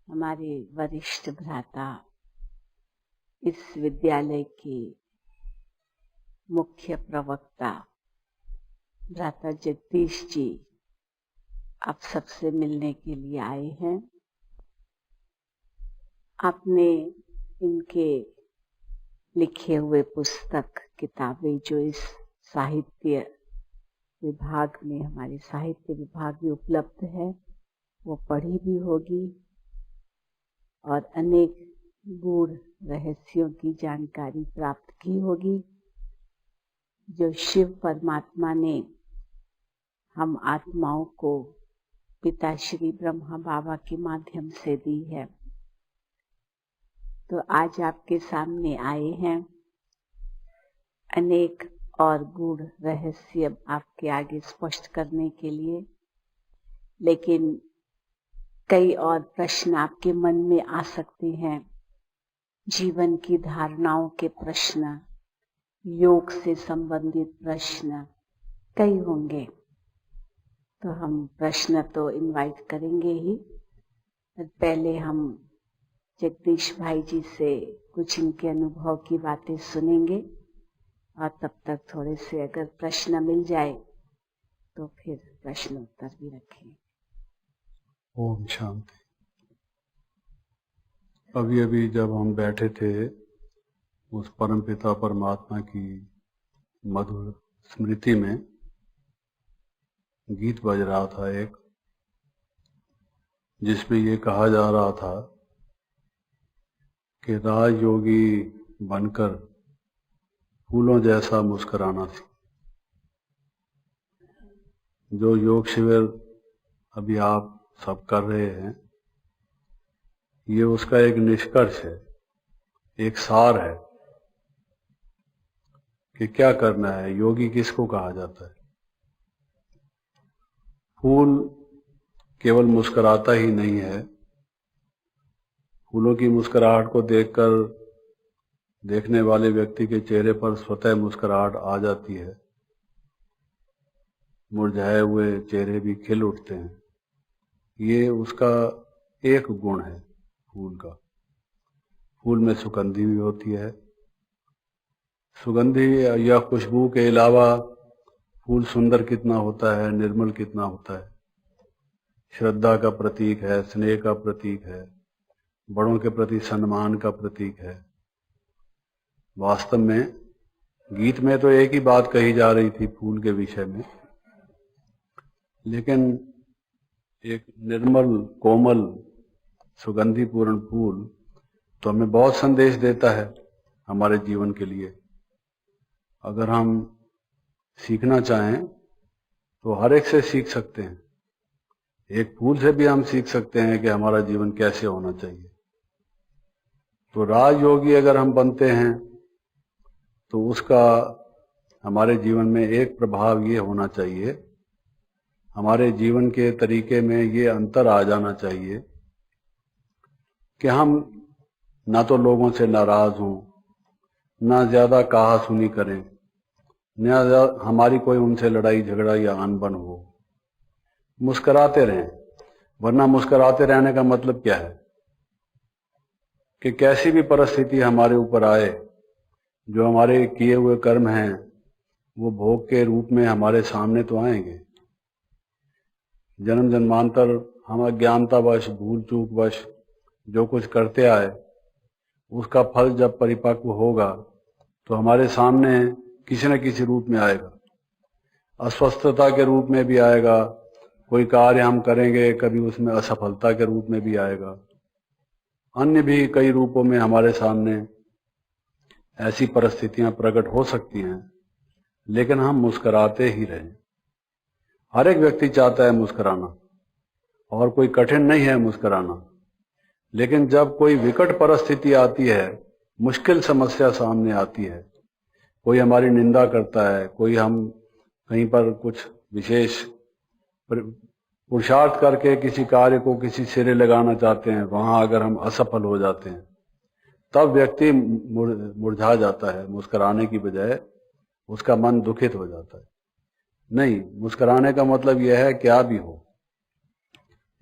हमारे वरिष्ठ भ्राता, इस विद्यालय के मुख्य प्रवक्ता भ्राता जगदीश जी आप सबसे मिलने के लिए आए हैं। आपने इनके लिखे हुए पुस्तक किताबें जो इस साहित्य विभाग में, हमारे साहित्य विभाग में उपलब्ध है, वो पढ़ी भी होगी और अनेक गूढ़ रहस्यों की जानकारी प्राप्त की होगी जो शिव परमात्मा ने हम आत्माओं को पिता श्री ब्रह्मा बाबा के माध्यम से दी है। तो आज आपके सामने आए हैं अनेक और गूढ़ रहस्य आपके आगे स्पष्ट करने के लिए, लेकिन कई और प्रश्न आपके मन में आ सकते हैं। जीवन की धारणाओं के प्रश्न, योग से संबंधित प्रश्न कई होंगे, तो हम प्रश्न तो इनवाइट करेंगे ही। पहले हम जगदीश भाई जी से कुछ इनके अनुभव की बातें सुनेंगे और तब तक थोड़े से अगर प्रश्न मिल जाए तो फिर प्रश्न उत्तर भी रखेंगे। ओम शांति। अभी अभी जब हम बैठे थे उस परमपिता परमात्मा की मधुर स्मृति में गीत बज रहा था एक, जिसमें ये कहा जा रहा था कि राज योगी बनकर फूलों जैसा मुस्कुराना थी। जो योग शिविर अभी आप सब कर रहे हैं, ये उसका एक निष्कर्ष है, एक सार है कि क्या करना है। योगी किसको कहा जाता है? फूल केवल मुस्कुराता ही नहीं है, फूलों की मुस्कुराहट को देखकर देखने वाले व्यक्ति के चेहरे पर स्वतः मुस्कुराहट आ जाती है, मुरझाए हुए चेहरे भी खिल उठते हैं। ये उसका एक गुण है फूल का। फूल में सुगंधी भी होती है। सुगंधी या खुशबू के अलावा फूल सुंदर कितना होता है, निर्मल कितना होता है, श्रद्धा का प्रतीक है, स्नेह का प्रतीक है, बड़ों के प्रति सम्मान का प्रतीक है। वास्तव में गीत में तो एक ही बात कही जा रही थी फूल के विषय में, लेकिन एक निर्मल कोमल सुगंधिपूर्ण फूल तो हमें बहुत संदेश देता है हमारे जीवन के लिए। अगर हम सीखना चाहें तो हर एक से सीख सकते हैं। एक फूल से भी हम सीख सकते हैं कि हमारा जीवन कैसे होना चाहिए। तो राजयोगी अगर हम बनते हैं तो उसका हमारे जीवन में एक प्रभाव ये होना चाहिए, हमारे जीवन के तरीके में ये अंतर आ जाना चाहिए कि हम ना तो लोगों से नाराज हों, ना ज्यादा कहा सुनी करें, ना हमारी कोई उनसे लड़ाई झगड़ा या अनबन हो। मुस्कुराते रहें, वरना मुस्कुराते रहने का मतलब क्या है कि कैसी भी परिस्थिति हमारे ऊपर आए, जो हमारे किए हुए कर्म हैं वो भोग के रूप में हमारे सामने तो आएंगे। जन्म जन्मांतर हम अज्ञानतावश, भूल चूक वश जो कुछ करते आए, उसका फल जब परिपक्व होगा तो हमारे सामने किसी न किसी रूप में आएगा। अस्वस्थता के रूप में भी आएगा, कोई कार्य हम करेंगे कभी उसमें असफलता के रूप में भी आएगा। अन्य भी कई रूपों में हमारे सामने ऐसी परिस्थितियां प्रकट हो सकती हैं, लेकिन हम मुस्कुराते ही रहें। हर एक व्यक्ति चाहता है मुस्कुराना, और कोई कठिन नहीं है मुस्कुराना। लेकिन जब कोई विकट परिस्थिति आती है, मुश्किल समस्या सामने आती है, कोई हमारी निंदा करता है, कोई हम कहीं पर कुछ विशेष पुरुषार्थ करके किसी कार्य को किसी सिरे लगाना चाहते हैं, वहां अगर हम असफल हो जाते हैं, तब व्यक्ति मुरझा जाता है। मुस्कुराने की बजाय उसका मन दुखित हो जाता है। नहीं, मुस्कुराने का मतलब यह है क्या भी हो।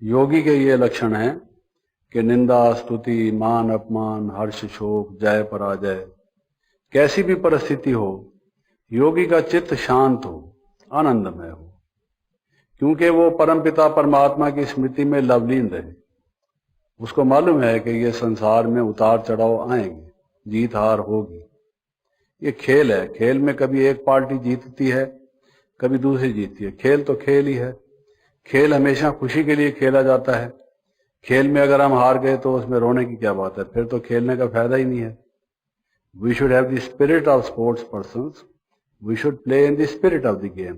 योगी के ये लक्षण हैं कि निंदा स्तुति मान अपमान हर्ष शोक जय पराजय कैसी भी परिस्थिति हो, योगी का चित्त शांत हो, आनंदमय हो, क्योंकि वो परमपिता परमात्मा की स्मृति में लवलीन रहे। उसको मालूम है कि ये संसार में उतार चढ़ाव आएंगे, जीत हार होगी, ये खेल है। खेल में कभी एक पार्टी जीतती है, कभी दूसरी जीतती है। खेल तो खेल ही है। खेल हमेशा खुशी के लिए खेला जाता है। खेल में अगर हम हार गए तो उसमें रोने की क्या बात है, फिर तो खेलने का फायदा ही नहीं है। We should have the spirit of sports persons, we should play in the spirit of the game.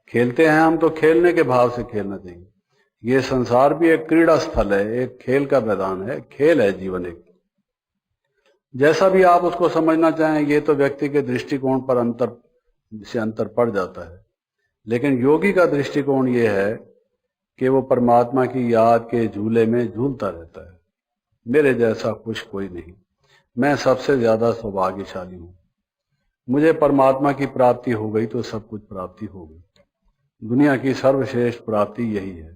खेलते हैं हम तो खेलने के भाव से खेलना चाहिए। ये संसार भी एक क्रीड़ा स्थल है, एक खेल का मैदान है, खेल है जीवन एक। जैसा भी आप उसको समझना चाहें, ये तो व्यक्ति के दृष्टिकोण पर अंतर पड़ जाता है। लेकिन योगी का दृष्टिकोण ये है कि वो परमात्मा की याद के झूले में झूलता रहता है। मेरे जैसा खुश कोई नहीं, मैं सबसे ज्यादा सौभाग्यशाली हूं। मुझे परमात्मा की प्राप्ति हो गई तो सब कुछ प्राप्ति हो गई। दुनिया की सर्वश्रेष्ठ प्राप्ति यही है।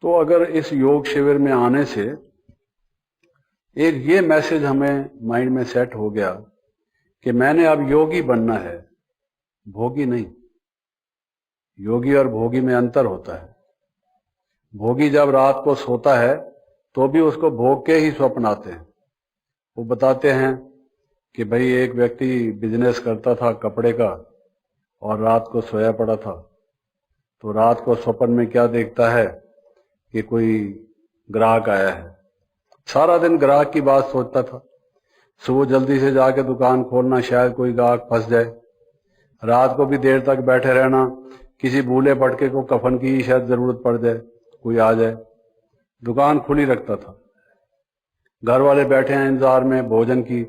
तो अगर इस योग शिविर में आने से एक ये मैसेज हमें माइंड में सेट हो गया कि मैंने अब योगी बनना है, भोगी नहीं। योगी और भोगी में अंतर होता है। भोगी जब रात को सोता है तो भी उसको भोग के ही स्वप्न आते हैं। वो बताते हैं कि भाई एक व्यक्ति बिजनेस करता था कपड़े का और रात को सोया पड़ा था, तो रात को स्वप्न में क्या देखता है कि कोई ग्राहक आया है। सारा दिन ग्राहक की बात सोचता था। सुबह जल्दी से जाके दुकान खोलना, शायद कोई ग्राहक फंस जाए। रात को भी देर तक बैठे रहना, किसी भूले भटके को कफन की शायद जरूरत पड़ जाए, कोई आ जाए। दुकान खुली रखता था। घर वाले बैठे हैं इंतजार में भोजन की,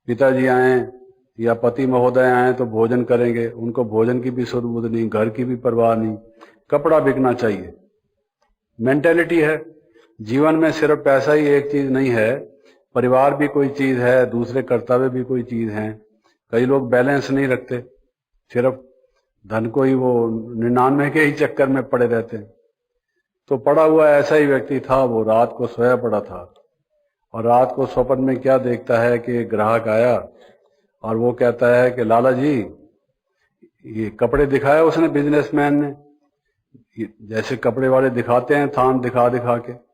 पिताजी आए या पति महोदय आए तो भोजन करेंगे, उनको भोजन की भी सुध नहीं, घर की भी परवाह नहीं, कपड़ा बिकना चाहिए। मेंटेलिटी है। जीवन में सिर्फ पैसा ही एक चीज नहीं है, परिवार भी कोई चीज है, दूसरे कर्तव्य भी कोई चीज है। कई लोग बैलेंस नहीं रखते, सिर्फ धन को ही वो 99 के ही चक्कर में पड़े रहते हैं। तो पड़ा हुआ ऐसा ही व्यक्ति था। वो रात को सोया पड़ा था और रात को स्वप्न में क्या देखता है कि ग्राहक आया और वो कहता है कि लाला जी, ये कपड़े दिखाया उसने बिजनेसमैन ने, जैसे कपड़े वाले दिखाते हैं थान दिखा दिखा के।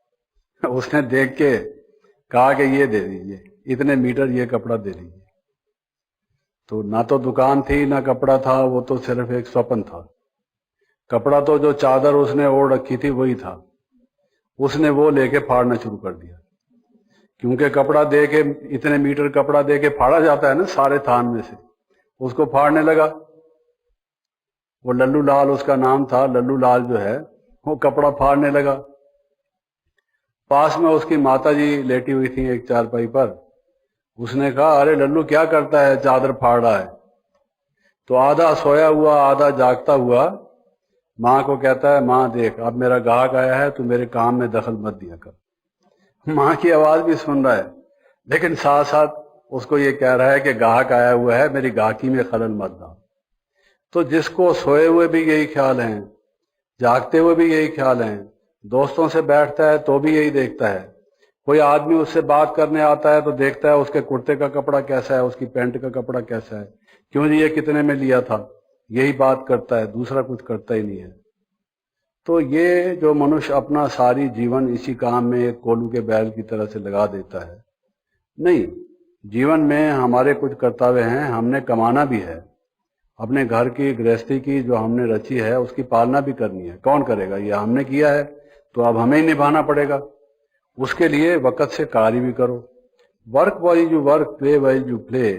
उसने देख के कहा कि ये दे दीजिए, इतने मीटर ये कपड़ा दे दीजिए। तो ना तो दुकान थी ना कपड़ा था, वो तो सिर्फ एक स्वप्न था। कपड़ा तो जो चादर उसने ओढ़ रखी थी वही था। उसने वो लेके फाड़ना शुरू कर दिया, क्योंकि कपड़ा दे के, इतने मीटर कपड़ा दे के फाड़ा जाता है ना सारे थान में से। उसको फाड़ने लगा। वो लल्लू लाल उसका नाम था। लल्लू लाल जो है वो कपड़ा फाड़ने लगा। पास में उसकी माता जी लेटी हुई थी एक चारपाई पर। उसने कहा, अरे लल्लू क्या करता है, चादर फाड़ रहा है। तो आधा सोया हुआ आधा जागता हुआ माँ को कहता है, माँ देख अब मेरा ग्राहक आया है, तू मेरे काम में दखल मत दिया कर। माँ की आवाज भी सुन रहा है, लेकिन साथ साथ उसको ये कह रहा है कि ग्राहक आया हुआ है, मेरी गाहकी में खलल मत डाल। तो जिसको सोए हुए भी यही ख्याल है, जागते हुए भी यही ख्याल है, दोस्तों से बैठता है तो भी यही देखता है। कोई आदमी उससे बात करने आता है तो देखता है उसके कुर्ते का कपड़ा कैसा है, उसकी पैंट का कपड़ा कैसा है, क्यों जी ये कितने में लिया था, यही बात करता है, दूसरा कुछ करता ही नहीं है। तो ये जो मनुष्य अपना सारी जीवन इसी काम में एक कोल्हू के बैल की तरह से लगा देता है, नहीं, जीवन में हमारे कुछ कर्तव्य हैं, हमने कमाना भी है। अपने घर की गृहस्थी की जो हमने रची है उसकी पालना भी करनी है। कौन करेगा, ये हमने किया है तो अब हमें ही निभाना पड़ेगा। उसके लिए वक्त से कार्य भी करो। Work wise you work, play wise you play.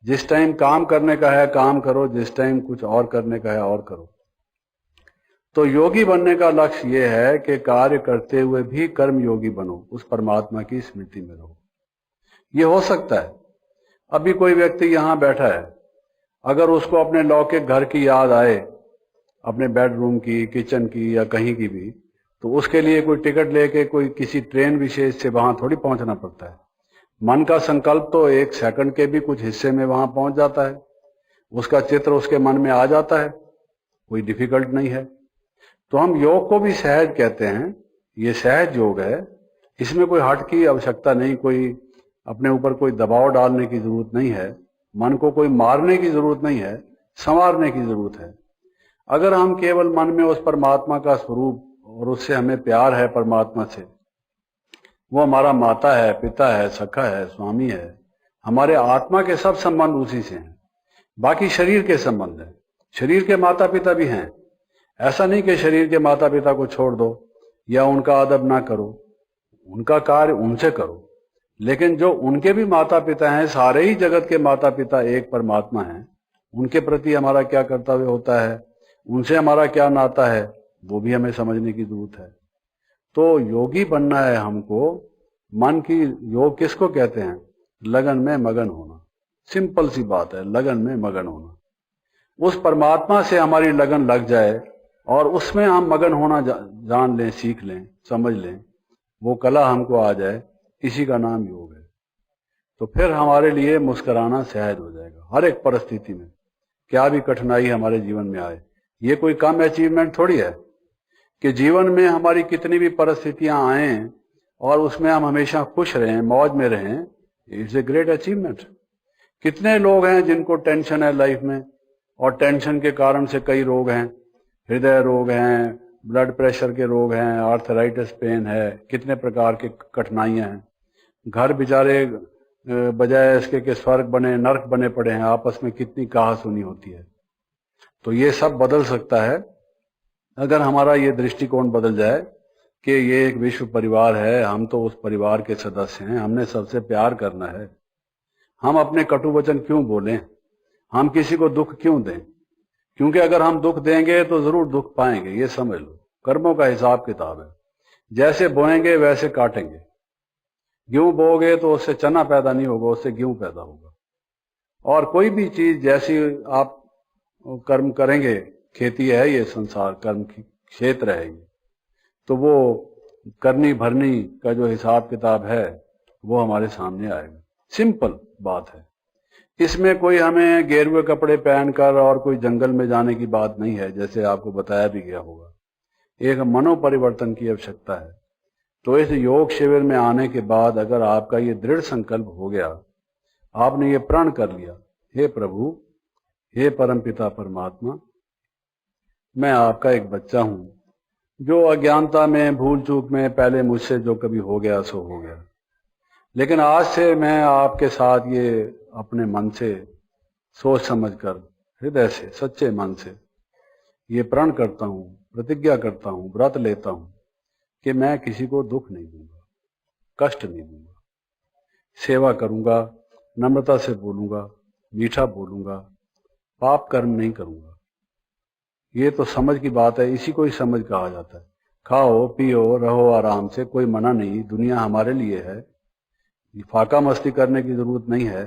जिस टाइम काम करने का है काम करो, जिस टाइम कुछ और करने का है और करो। तो योगी बनने का लक्ष्य ये है कि कार्य करते हुए भी कर्म योगी बनो, उस परमात्मा की स्मृति में रहो। ये हो सकता है अभी कोई व्यक्ति यहां बैठा है, अगर उसको अपने लौकिक घर की याद आए, अपने बेडरूम की, किचन की या कहीं की भी, तो उसके लिए कोई टिकट लेके कोई किसी ट्रेन विशेष से वहां थोड़ी पहुंचना पड़ता है। मन का संकल्प तो एक सेकंड के भी कुछ हिस्से में वहां पहुंच जाता है, उसका चित्र उसके मन में आ जाता है, कोई डिफिकल्ट नहीं है। तो हम योग को भी सहज कहते हैं, ये सहज योग है। इसमें कोई हट की आवश्यकता नहीं, कोई अपने ऊपर कोई दबाव डालने की जरूरत नहीं है, मन को कोई मारने की जरूरत नहीं है, संवारने की जरूरत है। अगर हम केवल मन में उस परमात्मा का स्वरूप और उससे हमें प्यार है, परमात्मा से, वो हमारा माता है, पिता है, सखा है, स्वामी है, हमारे आत्मा के सब संबंध उसी से हैं। बाकी शरीर के संबंध है, शरीर के माता पिता भी हैं। ऐसा नहीं कि शरीर के माता पिता को छोड़ दो या उनका अदब ना करो, उनका कार्य उनसे करो, लेकिन जो उनके भी माता पिता हैं, सारे ही जगत के माता पिता एक परमात्मा हैं, उनके प्रति हमारा क्या कर्तव्य होता है, उनसे हमारा क्या नाता है, वो भी हमें समझने की जरूरत है। तो योगी बनना है हमको। मन की योग किसको कहते हैं? लगन में मगन होना। सिंपल सी बात है, लगन में मगन होना। उस परमात्मा से हमारी लगन लग जाए और उसमें हम मगन होना जान लें, सीख लें, समझ लें, वो कला हमको आ जाए, इसी का नाम योग है। तो फिर हमारे लिए मुस्कुराना सहज हो जाएगा हर एक परिस्थिति में, क्या भी कठिनाई हमारे जीवन में आए। ये कोई कम अचीवमेंट थोड़ी है कि जीवन में हमारी कितनी भी परिस्थितियां आए और उसमें हम हमेशा खुश रहें, मौज में रहें। It's a great achievement. कितने लोग हैं जिनको टेंशन है लाइफ में, और टेंशन के कारण से कई रोग हैं, हृदय रोग हैं, ब्लड प्रेशर के रोग हैं, आर्थराइटिस पेन है, कितने प्रकार के कठिनाइयां हैं। घर बेचारे बजाय इसके कि स्वर्ग बने नरक बने पड़े हैं, आपस में कितनी कहासुनी होती है। तो ये सब बदल सकता है अगर हमारा ये दृष्टिकोण बदल जाए कि ये एक विश्व परिवार है, हम तो उस परिवार के सदस्य हैं, हमने सबसे प्यार करना है। हम अपने कटु वचन क्यों बोलें, हम किसी को दुख क्यों दें? क्योंकि अगर हम दुख देंगे तो जरूर दुख पाएंगे, ये समझ लो। कर्मों का हिसाब किताब है, जैसे बोएंगे वैसे काटेंगे। गेहूं बोओगे तो उससे चना पैदा नहीं होगा, उससे गेहूं पैदा होगा। और कोई भी चीज जैसी आप कर्म करेंगे, खेती है ये संसार, कर्म की क्षेत्र है ये, तो वो करनी भरनी का जो हिसाब किताब है वो हमारे सामने आएगा। सिंपल बात है। इसमें कोई हमें गेरुए कपड़े पहनकर और कोई जंगल में जाने की बात नहीं है, जैसे आपको बताया भी गया होगा। एक मनोपरिवर्तन की आवश्यकता है। तो इस योग शिविर में आने के बाद अगर आपका ये दृढ़ संकल्प हो गया, आपने ये प्रण कर लिया, हे प्रभु, हे परमपिता परमात्मा, मैं आपका एक बच्चा हूं, जो अज्ञानता में, भूल चूक में पहले मुझसे जो कभी हो गया सो हो गया, लेकिन आज से मैं आपके साथ ये अपने मन से सोच समझकर, हृदय से, सच्चे मन से ये प्रण करता हूं, प्रतिज्ञा करता हूं, व्रत लेता हूं कि मैं किसी को दुख नहीं दूंगा, कष्ट नहीं दूंगा, सेवा करूंगा, नम्रता से बोलूंगा, मीठा बोलूंगा, पाप कर्म नहीं करूंगा। ये तो समझ की बात है, इसी को ही समझ कहा जाता है। खाओ पियो रहो आराम से, कोई मना नहीं, दुनिया हमारे लिए है, फाका मस्ती करने की जरूरत नहीं है,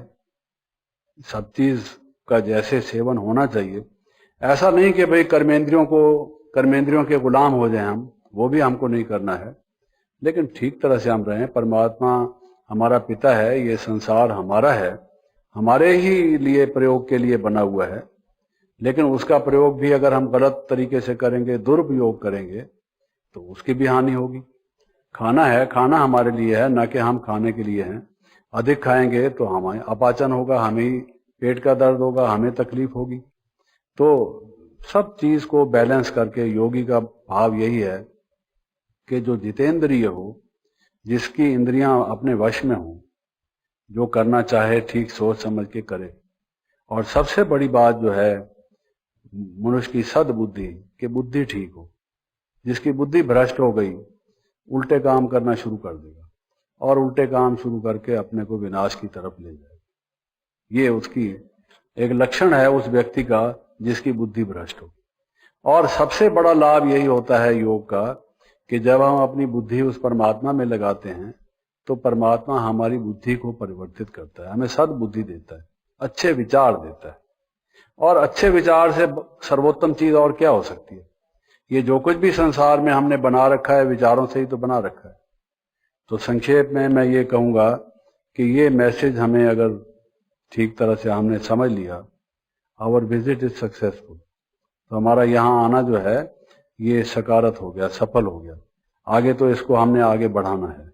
सब चीज का जैसे सेवन होना चाहिए। ऐसा नहीं कि भाई कर्मेंद्रियों के गुलाम हो जाए हम, वो भी हमको नहीं करना है, लेकिन ठीक तरह से हम रहें। परमात्मा हमारा पिता है, ये संसार हमारा है, हमारे ही लिए प्रयोग के लिए बना हुआ है, लेकिन उसका प्रयोग भी अगर हम गलत तरीके से करेंगे, दुरुपयोग करेंगे, तो उसकी भी हानि होगी। खाना है, खाना हमारे लिए है, ना कि हम खाने के लिए हैं। अधिक खाएंगे तो हमें अपाचन होगा, हमें ही पेट का दर्द होगा, हमें तकलीफ होगी। तो सब चीज को बैलेंस करके योगी का भाव यही है कि जो जितेंद्रिय हो, जिसकी इंद्रियां अपने वश में हो, जो करना चाहे ठीक सोच समझ के करे। और सबसे बड़ी बात जो है मनुष्य की सद्बुद्धि, कि बुद्धि ठीक हो। जिसकी बुद्धि भ्रष्ट हो गई, उल्टे काम करना शुरू कर देगा, और उल्टे काम शुरू करके अपने को विनाश की तरफ ले जाएगा। ये उसकी एक लक्षण है उस व्यक्ति का जिसकी बुद्धि भ्रष्ट हो। और सबसे बड़ा लाभ यही होता है योग का कि जब हम अपनी बुद्धि उस परमात्मा में लगाते हैं तो परमात्मा हमारी बुद्धि को परिवर्तित करता है, हमें सद्बुद्धि देता है, अच्छे विचार देता है। और अच्छे विचार से सर्वोत्तम चीज और क्या हो सकती है? ये जो कुछ भी संसार में हमने बना रखा है, विचारों से ही तो बना रखा है। तो संक्षेप में मैं ये कहूंगा कि ये मैसेज हमें अगर ठीक तरह से हमने समझ लिया, आवर विजिट इज सक्सेसफुल, तो हमारा यहाँ आना जो है ये सकारात्मक हो गया, सफल हो गया। आगे तो इसको हमने आगे बढ़ाना है।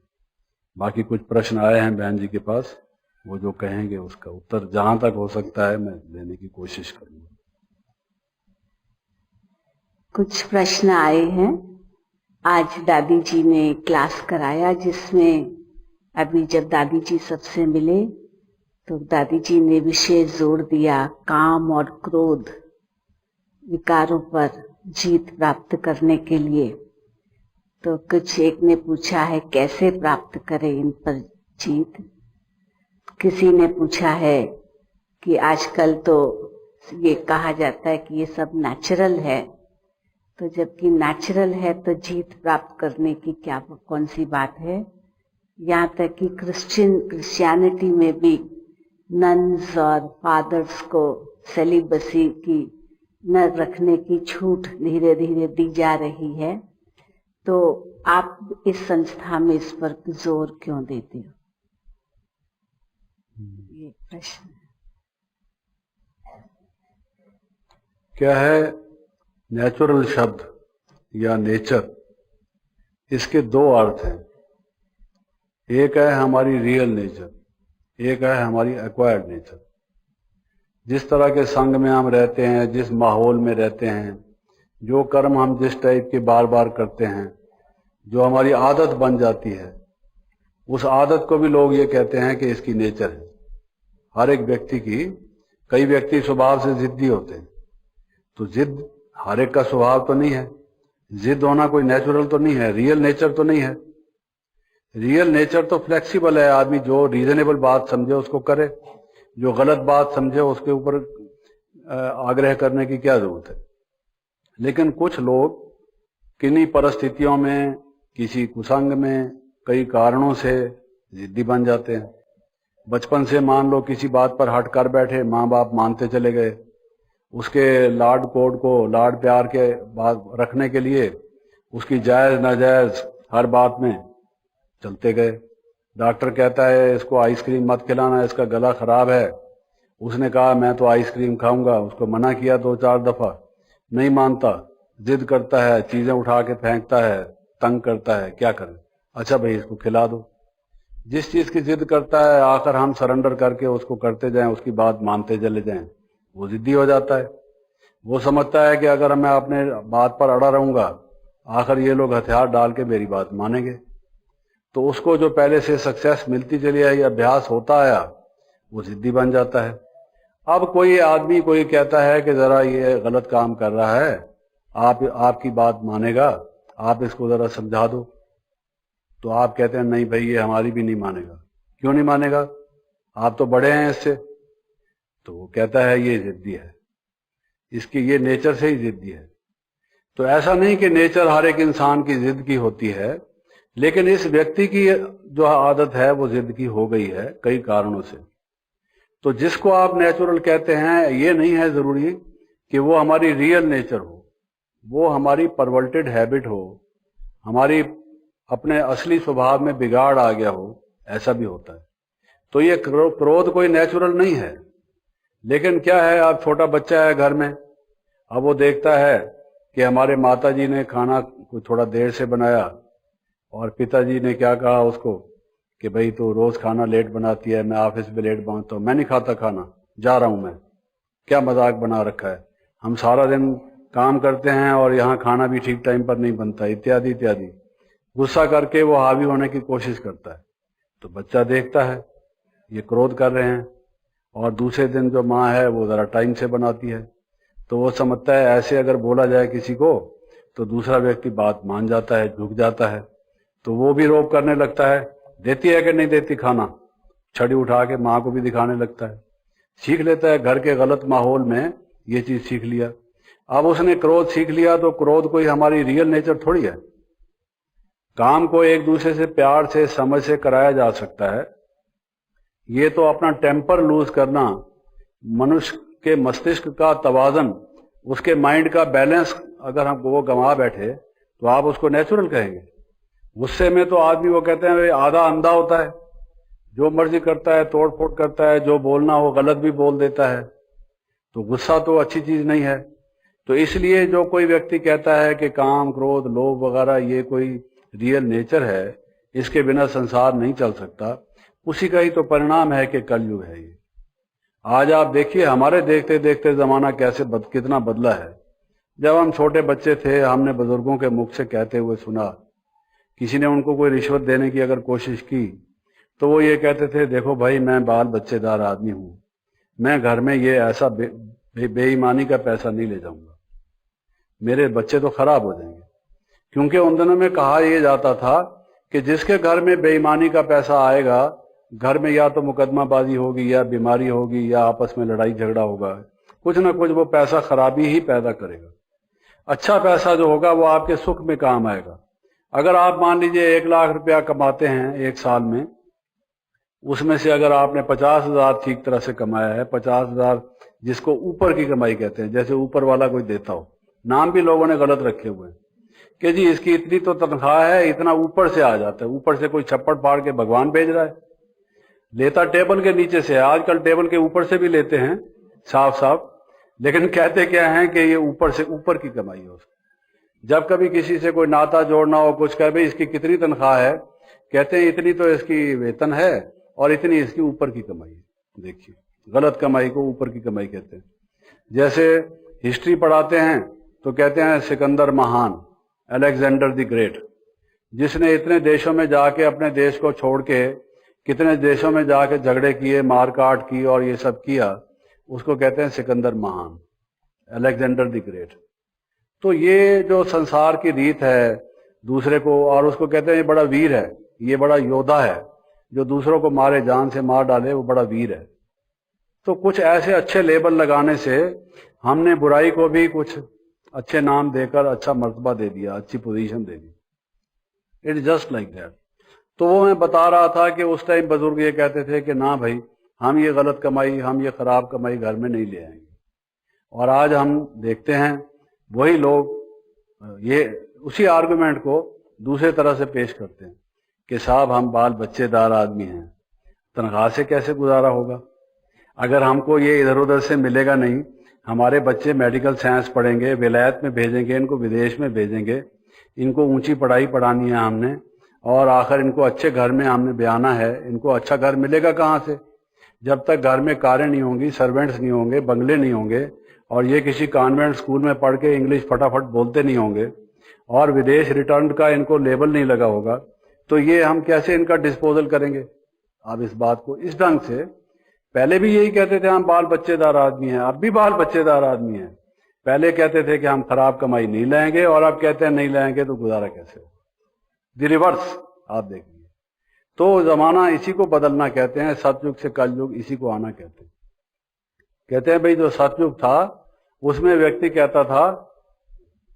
बाकी कुछ प्रश्न आए हैं बहन जी के पास, वो जो कहेंगे उसका उत्तर जहां तक हो सकता है मैं देने की कोशिश करूंगा। कुछ प्रश्न आए हैं। आज दादी जी ने क्लास कराया जिसमें अभी जब दादी जी सबसे मिले तो दादी जी ने विशेष जोर दिया काम और क्रोध विकारों पर जीत प्राप्त करने के लिए। तो कुछ एक ने पूछा है कैसे प्राप्त करें इन पर जीत। किसी ने पूछा है कि आजकल तो ये कहा जाता है कि ये सब नेचुरल है, तो जबकि नेचुरल है तो जीत प्राप्त करने की क्या कौन सी बात है। यहाँ तक कि क्रिश्चियनिटी में भी नन्स और फादर्स को सेलिबसी की न रखने की छूट धीरे धीरे दी जा रही है। तो आप इस संस्था में इस पर जोर क्यों देते हो? ये प्रश्न क्या है नेचुरल शब्द या नेचर, इसके दो अर्थ हैं। एक है हमारी रियल नेचर, एक है हमारी एक्वायर्ड नेचर। जिस तरह के संग में हम रहते हैं, जिस माहौल में रहते हैं, जो कर्म हम जिस टाइप के बार बार करते हैं, जो हमारी आदत बन जाती है, उस आदत को भी लोग ये कहते हैं कि इसकी नेचर है। हर एक व्यक्ति की, कई व्यक्ति स्वभाव से जिद्दी होते हैं, तो जिद हर एक का स्वभाव तो नहीं है। जिद होना कोई नेचुरल तो नहीं है, रियल नेचर तो नहीं है। रियल नेचर तो फ्लेक्सिबल है। आदमी जो रीजनेबल बात समझे उसको करे, जो गलत बात समझे उसके ऊपर आग्रह करने की क्या जरूरत है। लेकिन कुछ लोग किन्हीं परिस्थितियों में, किसी कुसंग में, कई कारणों से जिद्दी बन जाते हैं। बचपन से मान लो किसी बात पर हट कर बैठे, माँ बाप मानते चले गए, उसके लाड कोड को, लाड प्यार के बात रखने के लिए उसकी जायज नाजायज हर बात में चलते गए। डॉक्टर कहता है इसको आइसक्रीम मत खिलाना, इसका गला खराब है। उसने कहा मैं तो आइसक्रीम खाऊंगा, उसको मना किया 2-4 दफा, नहीं मानता, जिद करता है, चीजें उठा के फेंकता है, तंग करता है। क्या करें? अच्छा भाई इसको खिला दो। जिस चीज की जिद करता है आकर हम सरेंडर करके उसको करते जाएं, उसकी बात मानते चले जाएं, वो जिद्दी हो जाता है। वो समझता है कि अगर मैं अपने बात पर अड़ा रहूंगा, आखिर ये लोग हथियार डाल के मेरी बात मानेंगे। तो उसको जो पहले से सक्सेस मिलती चली आई, अभ्यास होता आया, वो जिद्दी बन जाता है। अब कोई आदमी कोई कहता है कि जरा ये गलत काम कर रहा है, आपकी बात मानेगा, आप इसको जरा समझा दो, तो आप कहते हैं नहीं भाई ये हमारी भी नहीं मानेगा। क्यों नहीं मानेगा? आप तो बड़े हैं इससे। तो वो कहता है ये जिद्दी है, इसकी ये नेचर से ही जिद्दी है। तो ऐसा नहीं कि नेचर हर एक इंसान की जिद की होती है, लेकिन इस व्यक्ति की जो आदत है वो जिद की हो गई है कई कारणों से। तो जिसको आप नेचुरल कहते हैं, ये नहीं है जरूरी कि वो हमारी रियल नेचर हो, वो हमारी परवर्टेड हैबिट हो, हमारी अपने असली स्वभाव में बिगाड़ आ गया हो, ऐसा भी होता है। तो ये क्रोध कोई नेचुरल नहीं है। लेकिन क्या है, आप छोटा बच्चा है घर में, अब वो देखता है कि हमारे माता जी ने खाना कुछ थोड़ा देर से बनाया और पिताजी ने क्या कहा उसको कि भाई तो रोज खाना लेट बनाती है, मैं ऑफिस में लेट पहुंचता हूं, मैं नहीं खाता खाना, जा रहा हूं मैं। क्या मजाक बना रखा है, हम सारा दिन काम करते हैं और यहाँ खाना भी ठीक टाइम पर नहीं बनता, इत्यादि इत्यादि। गुस्सा करके वो हावी होने की कोशिश करता है। तो बच्चा देखता है ये क्रोध कर रहे हैं, और दूसरे दिन जो माँ है वो जरा टाइम से बनाती है, तो वो समझता है ऐसे अगर बोला जाए किसी को तो दूसरा व्यक्ति बात मान जाता है, झुक जाता है। तो वो भी रोब करने लगता है, देती है कि नहीं देती खाना, छड़ी उठा के माँ को भी दिखाने लगता है। सीख लेता है, घर के गलत माहौल में ये चीज सीख लिया। अब उसने क्रोध सीख लिया, तो क्रोध कोई हमारी रियल नेचर थोड़ी है। काम को एक दूसरे से प्यार से, समझ से कराया जा सकता है। ये तो अपना टेम्पर लूज करना, मनुष्य के मस्तिष्क का तवाजन, उसके माइंड का बैलेंस अगर हम वो गंवा बैठे तो आप उसको नेचुरल कहेंगे। गुस्से में तो आदमी वो कहते हैं आधा अंधा होता है, जो मर्जी करता है, तोड़ फोड़ करता है, जो बोलना हो गलत भी बोल देता है। तो गुस्सा तो अच्छी चीज नहीं है। तो इसलिए जो कोई व्यक्ति कहता है कि काम, क्रोध, लोभ वगैरह ये कोई रियल नेचर है, इसके बिना संसार नहीं चल सकता, उसी का ही तो परिणाम है कि कलयुग है ये। आज आप देखिए हमारे देखते देखते जमाना कैसे कितना बदला है। जब हम छोटे बच्चे थे, हमने बुजुर्गों के मुख से कहते हुए सुना, किसी ने उनको कोई रिश्वत देने की अगर कोशिश की तो वो ये कहते थे, देखो भाई मैं बाल बच्चेदार आदमी हूं, मैं घर में ये ऐसा बेईमानी का पैसा नहीं ले जाऊंगा, मेरे बच्चे तो खराब हो जाएंगे। क्योंकि उन दिनों में कहा यह जाता था कि जिसके घर में बेईमानी का पैसा आएगा, घर में या तो मुकदमाबाजी होगी या बीमारी होगी या आपस में लड़ाई झगड़ा होगा, कुछ ना कुछ वो पैसा खराबी ही पैदा करेगा। अच्छा पैसा जो होगा वो आपके सुख में काम आएगा। अगर आप मान लीजिए 1 लाख रुपया कमाते हैं एक साल में, उसमें से अगर आपने 50,000 ठीक तरह से कमाया है, 50,000 जिसको ऊपर की कमाई कहते हैं, जैसे ऊपर वाला कोई देता हो, नाम भी लोगों ने गलत रखे हुए हैं कि जी इसकी इतनी तो तनख्वाह है, इतना ऊपर से आ जाता है। ऊपर से कोई छप्पड़ फाड़ के भगवान भेज रहा है, लेता टेबल के नीचे से। आजकल टेबल के ऊपर से भी लेते हैं साफ साफ, लेकिन कहते क्या हैं कि ये ऊपर से ऊपर की कमाई है उसकी। जब कभी किसी से कोई नाता जोड़ना हो, कुछ कहे भाई इसकी कितनी तनख्वाह है, कहते हैं इतनी तो इसकी वेतन है और इतनी इसकी ऊपर की कमाई है। देखिए गलत कमाई को ऊपर की कमाई कहते हैं। जैसे हिस्ट्री पढ़ाते हैं तो कहते हैं सिकंदर महान, अलेक्जेंडर द ग्रेट, जिसने इतने देशों में जाके अपने देश को छोड़ के कितने देशों में जाके झगड़े किए, मारकाट की और ये सब किया, उसको कहते हैं सिकंदर महान, अलेक्जेंडर द ग्रेट। तो ये जो संसार की रीत है दूसरे को, और उसको कहते हैं ये बड़ा वीर है, ये बड़ा योद्धा है, जो दूसरों को मारे, जान से मार डाले, वो बड़ा वीर है। तो कुछ ऐसे अच्छे लेबल लगाने से हमने बुराई को भी कुछ अच्छे नाम देकर अच्छा मर्तबा दे दिया, अच्छी position they the. It is just like that. तो वो मैं बता रहा था कि उस टाइम बुजुर्ग ये कहते थे कि ना भाई हम ये गलत कमाई, हम ये खराब कमाई घर में नहीं ले आएंगे। और आज हम देखते हैं वही लोग ये उसी आर्गुमेंट को दूसरे तरह से पेश करते हैं कि साहब हम बाल बच्चेदार आदमी हैं, तनख्वाह से कैसे गुजारा होगा? अगर हमको ये इधर उधर से मिलेगा नहीं, हमारे बच्चे मेडिकल साइंस पढ़ेंगे, विलायत में भेजेंगे, इनको विदेश में भेजेंगे, इनको ऊंची पढ़ाई पढ़ानी है हमने, और आखिर इनको अच्छे घर में हमने ब्याना है, इनको अच्छा घर मिलेगा कहाँ से? जब तक घर में कारें नहीं होंगी, सर्वेंट्स नहीं होंगे, बंगले नहीं होंगे, और ये किसी कॉन्वेंट स्कूल में पढ़ के इंग्लिश फटाफट बोलते नहीं होंगे, और विदेश रिटर्न का इनको लेबल नहीं लगा होगा, तो ये हम कैसे इनका डिस्पोजल करेंगे? आप इस बात को इस ढंग से, पहले भी यही कहते थे हम बाल बच्चेदार आदमी हैं, अब भी बाल बच्चेदार आदमी हैं। पहले कहते थे कि हम खराब कमाई नहीं लाएंगे, और अब कहते हैं नहीं लाएंगे तो गुजारा कैसे होगा? द रिवर्स आप देखिए। तो जमाना इसी को बदलना कहते हैं, सतयुग से कलयुग इसी को आना कहते हैं। कहते हैं भाई जो सतयुग था उसमें व्यक्ति कहता था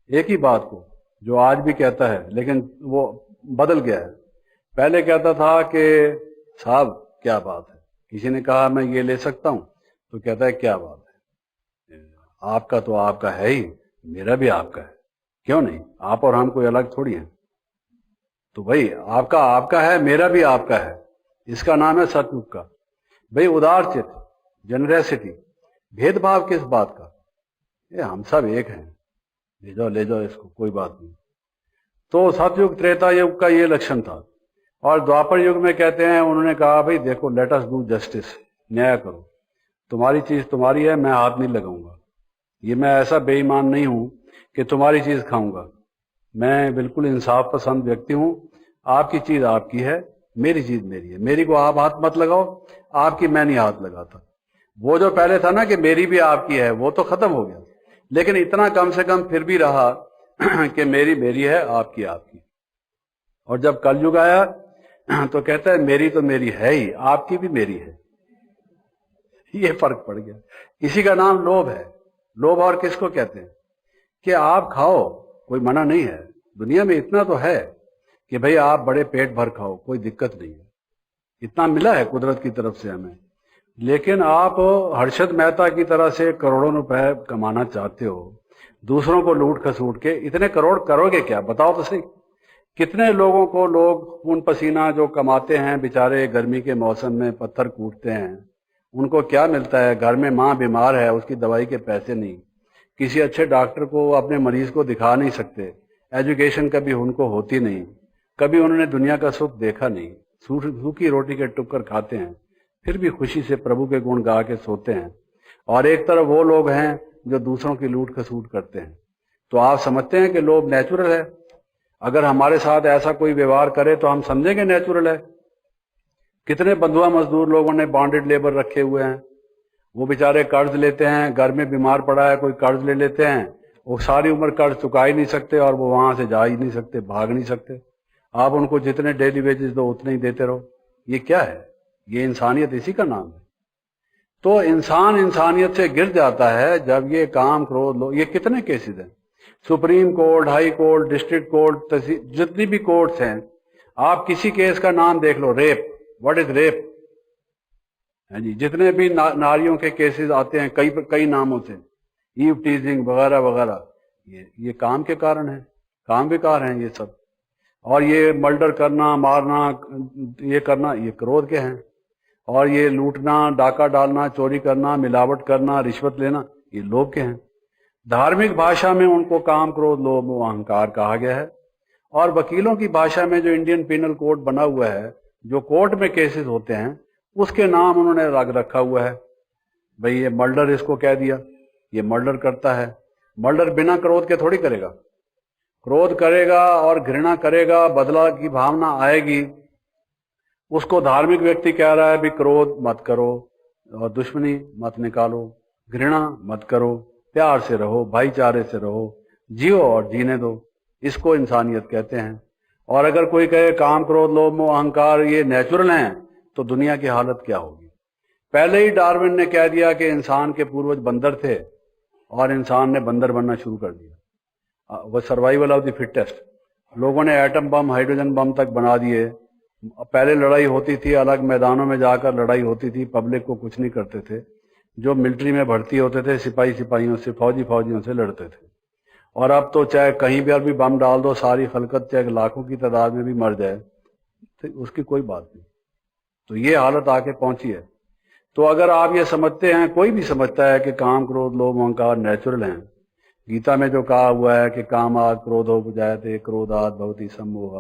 एक ही बात को, जो आज भी कहता है, लेकिन वो बदल गया है। पहले कहता था कि साहब क्या बात है, किसी ने कहा मैं ये ले सकता हूं, तो कहता है क्या बात है, आपका तो आपका है ही, मेरा भी आपका है, क्यों नहीं, आप और हम कोई अलग थोड़ी हैं। तो भाई आपका आपका है, मेरा भी आपका है, इसका नाम है सतयुग का। भाई उदार चित्त, जनरेसिटी, भेदभाव किस बात का? ये हम सब एक हैं, ले जाओ इसको, कोई बात नहीं। तो सतयुग त्रेता युग का ये लक्षण था। और द्वापर युग में कहते हैं उन्होंने कहा भाई देखो लेट अस डू जस्टिस, न्याय करो, तुम्हारी चीज तुम्हारी है, मैं हाथ नहीं लगाऊंगा, ये मैं ऐसा बेईमान नहीं हूं कि तुम्हारी चीज खाऊंगा, मैं बिल्कुल इंसाफ पसंद व्यक्ति हूं, आपकी चीज आपकी है, मेरी चीज मेरी है, मेरी को आप हाथ मत लगाओ, आपकी मैं नहीं हाथ लगाता। वो जो पहले था ना कि मेरी भी आपकी है, वो तो खत्म हो गया, लेकिन इतना कम से कम फिर भी रहा कि मेरी मेरी है, आपकी आपकी। और जब कलयुग आया तो कहता है मेरी तो मेरी है ही, आपकी भी मेरी है। ये फर्क पड़ गया। इसी का नाम लोभ है। लोभ और किसको कहते हैं कि आप खाओ, कोई मना नहीं है, दुनिया में इतना तो है कि भाई आप बड़े पेट भर खाओ, कोई दिक्कत नहीं है, इतना मिला है कुदरत की तरफ से हमें। लेकिन आप हर्षद मेहता की तरह से करोड़ों रुपए कमाना चाहते हो, दूसरों को लूट खसूट के, इतने करोड़ करोगे क्या? बताओ तो सही। कितने लोगों को लोग खून पसीना जो कमाते हैं बेचारे, गर्मी के मौसम में पत्थर कूटते हैं, उनको क्या मिलता है? घर में माँ बीमार है, उसकी दवाई के पैसे नहीं, किसी अच्छे डॉक्टर को अपने मरीज को दिखा नहीं सकते, एजुकेशन कभी उनको होती नहीं, कभी उन्होंने दुनिया का सुख देखा नहीं, सूखी रोटी के टुक्कर खाते हैं, फिर भी खुशी से प्रभु के गुण गा के सोते हैं। और एक तरफ वो लोग हैं जो दूसरों की लूट खसूट करते हैं। तो आप समझते हैं कि लोभ नेचुरल है? अगर हमारे साथ ऐसा कोई व्यवहार करे तो हम समझेंगे नेचुरल है। कितने बंधुआ मजदूर लोगों ने बॉन्डेड लेबर रखे हुए हैं, वो बेचारे कर्ज लेते हैं, घर में बीमार पड़ा है कोई कर्ज ले लेते हैं, वो सारी उम्र कर्ज चुका ही नहीं सकते और वो वहां से जा ही नहीं सकते, भाग नहीं सकते। आप उनको जितने डेली वेजेस दो उतने ही देते रहो। ये क्या है? ये इंसानियत इसी का नाम है। तो इंसान इंसानियत से गिर जाता है जब ये काम क्रोध लो। ये कितने केसेस हैं, supreme court, high court, district court, जितनी भी कोर्ट्स हैं, आप किसी केस का नाम देख लो, रेप, व्हाट इज रेप है जी, जितने भी नारियों के केसेस आते हैं कई नामों से, ईव टीजिंग वगैरह वगैरह, ये काम के कारण है, काम विकार हैं ये सब। और ये मर्डर करना, मारना, ये करना, ये क्रोध के हैं। और ये लूटना, डाका डालना, चोरी करना, मिलावट करना, रिश्वत लेना, ये लोभ के हैं। धार्मिक भाषा में उनको काम, क्रोध, लोभ, अहंकार कहा गया है। और वकीलों की भाषा में जो इंडियन पिनल कोड बना हुआ है, जो कोर्ट में केसेस होते हैं, उसके नाम उन्होंने रख रखा हुआ है। भाई ये मर्डर इसको कह दिया, ये मर्डर करता है। मर्डर बिना क्रोध के थोड़ी करेगा, क्रोध करेगा और घृणा करेगा, बदला की भावना आएगी। उसको धार्मिक व्यक्ति कह रहा है भी क्रोध मत करो और दुश्मनी मत निकालो, घृणा मत करो, प्यार से रहो, भाईचारे से रहो, जियो और जीने दो। इसको इंसानियत कहते हैं। और अगर कोई कहे काम, क्रोध, लोभ, मोह, अहंकार ये नेचुरल हैं, तो दुनिया की हालत क्या होगी? पहले ही डार्विन ने कह दिया कि इंसान के पूर्वज बंदर थे और इंसान ने बंदर बनना शुरू कर दिया। वो सर्वाइवल ऑफ द फिटेस्ट। लोगों ने एटम बम, हाइड्रोजन बम तक बना दिए। पहले लड़ाई होती थी, अलग मैदानों में जाकर लड़ाई होती थी, पब्लिक को कुछ नहीं करते थे। जो मिलिट्री में भर्ती होते थे, सिपाहियों से, फौजियों से लड़ते थे। और अब तो चाहे कहीं भी बम डाल दो, सारी खलकत चाहे लाखों की तादाद में भी मर जाए, तो उसकी कोई बात नहीं। तो ये हालत आके पहुंची है। तो अगर आप ये समझते हैं, कोई भी समझता है कि काम, क्रोध, लोभ, अहंकार नेचुरल हैं, गीता में जो कहा हुआ है कि कामाद क्रोधो जायते क्रोधात भवति सम्मोह,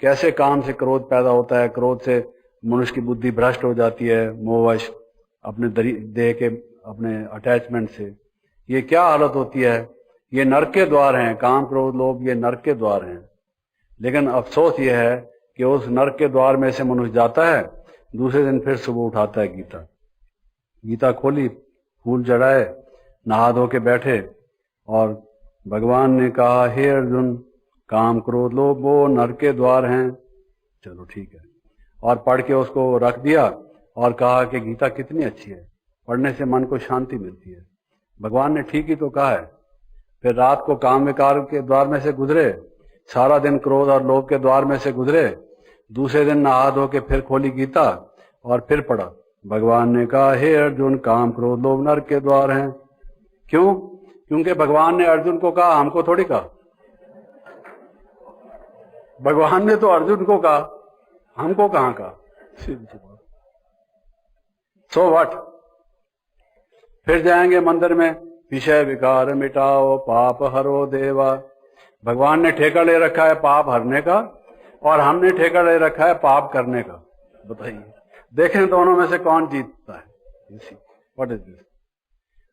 कैसे काम से क्रोध पैदा होता है, क्रोध से मनुष्य की बुद्धि भ्रष्ट हो जाती है, मोहवश अपने देह के अपने अटैचमेंट से। ये क्या हालत होती है? ये नरक के द्वार हैं, काम, क्रोध, लोभ, ये नरक के द्वार हैं। लेकिन अफसोस ये है कि उस नरक के द्वार में से मनुष्य जाता है, दूसरे दिन फिर सुबह उठाता है गीता खोली, फूल चढ़ाए, नहा धो के बैठे और भगवान ने कहा, हे अर्जुन, काम, क्रोध, लोभ वो नरक के द्वार हैं। चलो ठीक है, और पढ़ के उसको रख दिया और कहा कि गीता कितनी अच्छी है, पढ़ने से मन को शांति मिलती है। भगवान ने ठीक ही तो कहा है। फिर रात को काम विकार के द्वार में से गुजरे, सारा दिन क्रोध और लोभ के द्वार में से गुजरे, दूसरे दिन नहा धो के फिर खोली गीता और फिर पढ़ा। भगवान ने कहा, हे अर्जुन, काम, क्रोध, लोभ नरक के द्वार हैं। क्यों? क्योंकि भगवान ने अर्जुन को कहा, हमको थोड़ी कहा। भगवान ने तो अर्जुन को कहा, हमको कहां कहा। So what? फिर जाएंगे मंदिर में, विषय विकार मिटाओ पाप हरो देवा। भगवान ने ठेका ले रखा है पाप हरने का और हमने ठेका ले रखा है पाप करने का। बताइए, देखें दोनों में से कौन जीतता है? What is this?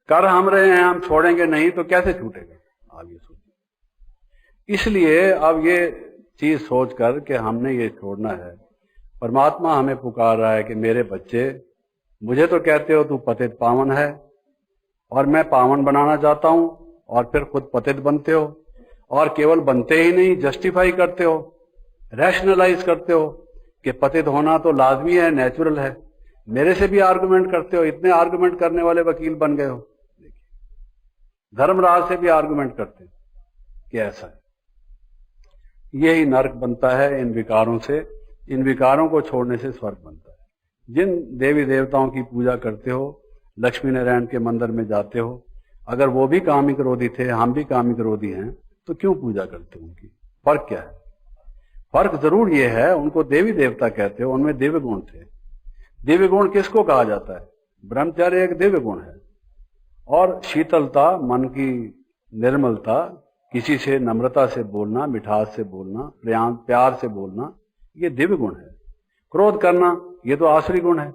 कर हम रहे हैं, हम छोड़ेंगे नहीं तो कैसे छूटेगा? आप ये सोचिए। इसलिए अब ये चीज सोचकर कि हमने ये छोड़ना है, परमात्मा हमें पुकार रहा है कि मेरे बच्चे, मुझे तो कहते हो तू पतित पावन है और मैं पावन बनाना चाहता हूं, और फिर खुद पतित बनते हो, और केवल बनते ही नहीं, जस्टिफाई करते हो, रैशनलाइज करते हो कि पतित होना तो लाजमी है, नेचुरल है। मेरे से भी आर्गुमेंट करते हो, इतने आर्गुमेंट करने वाले वकील बन गए हो। देखिए, धर्मराज से भी आर्गुमेंट करते कि ऐसा है। यही नरक बनता है इन विकारों से। इन विकारों को छोड़ने से स्वर्ग बनता है। जिन देवी देवताओं की पूजा करते हो, लक्ष्मी नारायण के मंदिर में जाते हो, अगर वो भी कामिक क्रोधी थे, हम भी कामिक क्रोधी हैं, तो क्यों पूजा करते हो उनकी? फर्क क्या है? फर्क जरूर ये है, उनको देवी देवता कहते हो, उनमें दिव्य गुण थे। दिव्य गुण किसको कहा जाता है? ब्रह्मचर्य एक दिव्य गुण है। और शीतलता, मन की निर्मलता किसी से नम्रता से बोलना, मिठास से बोलना, प्यार से बोलना, ये दिव्य गुण है। क्रोध करना ये तो आसुरी गुण है।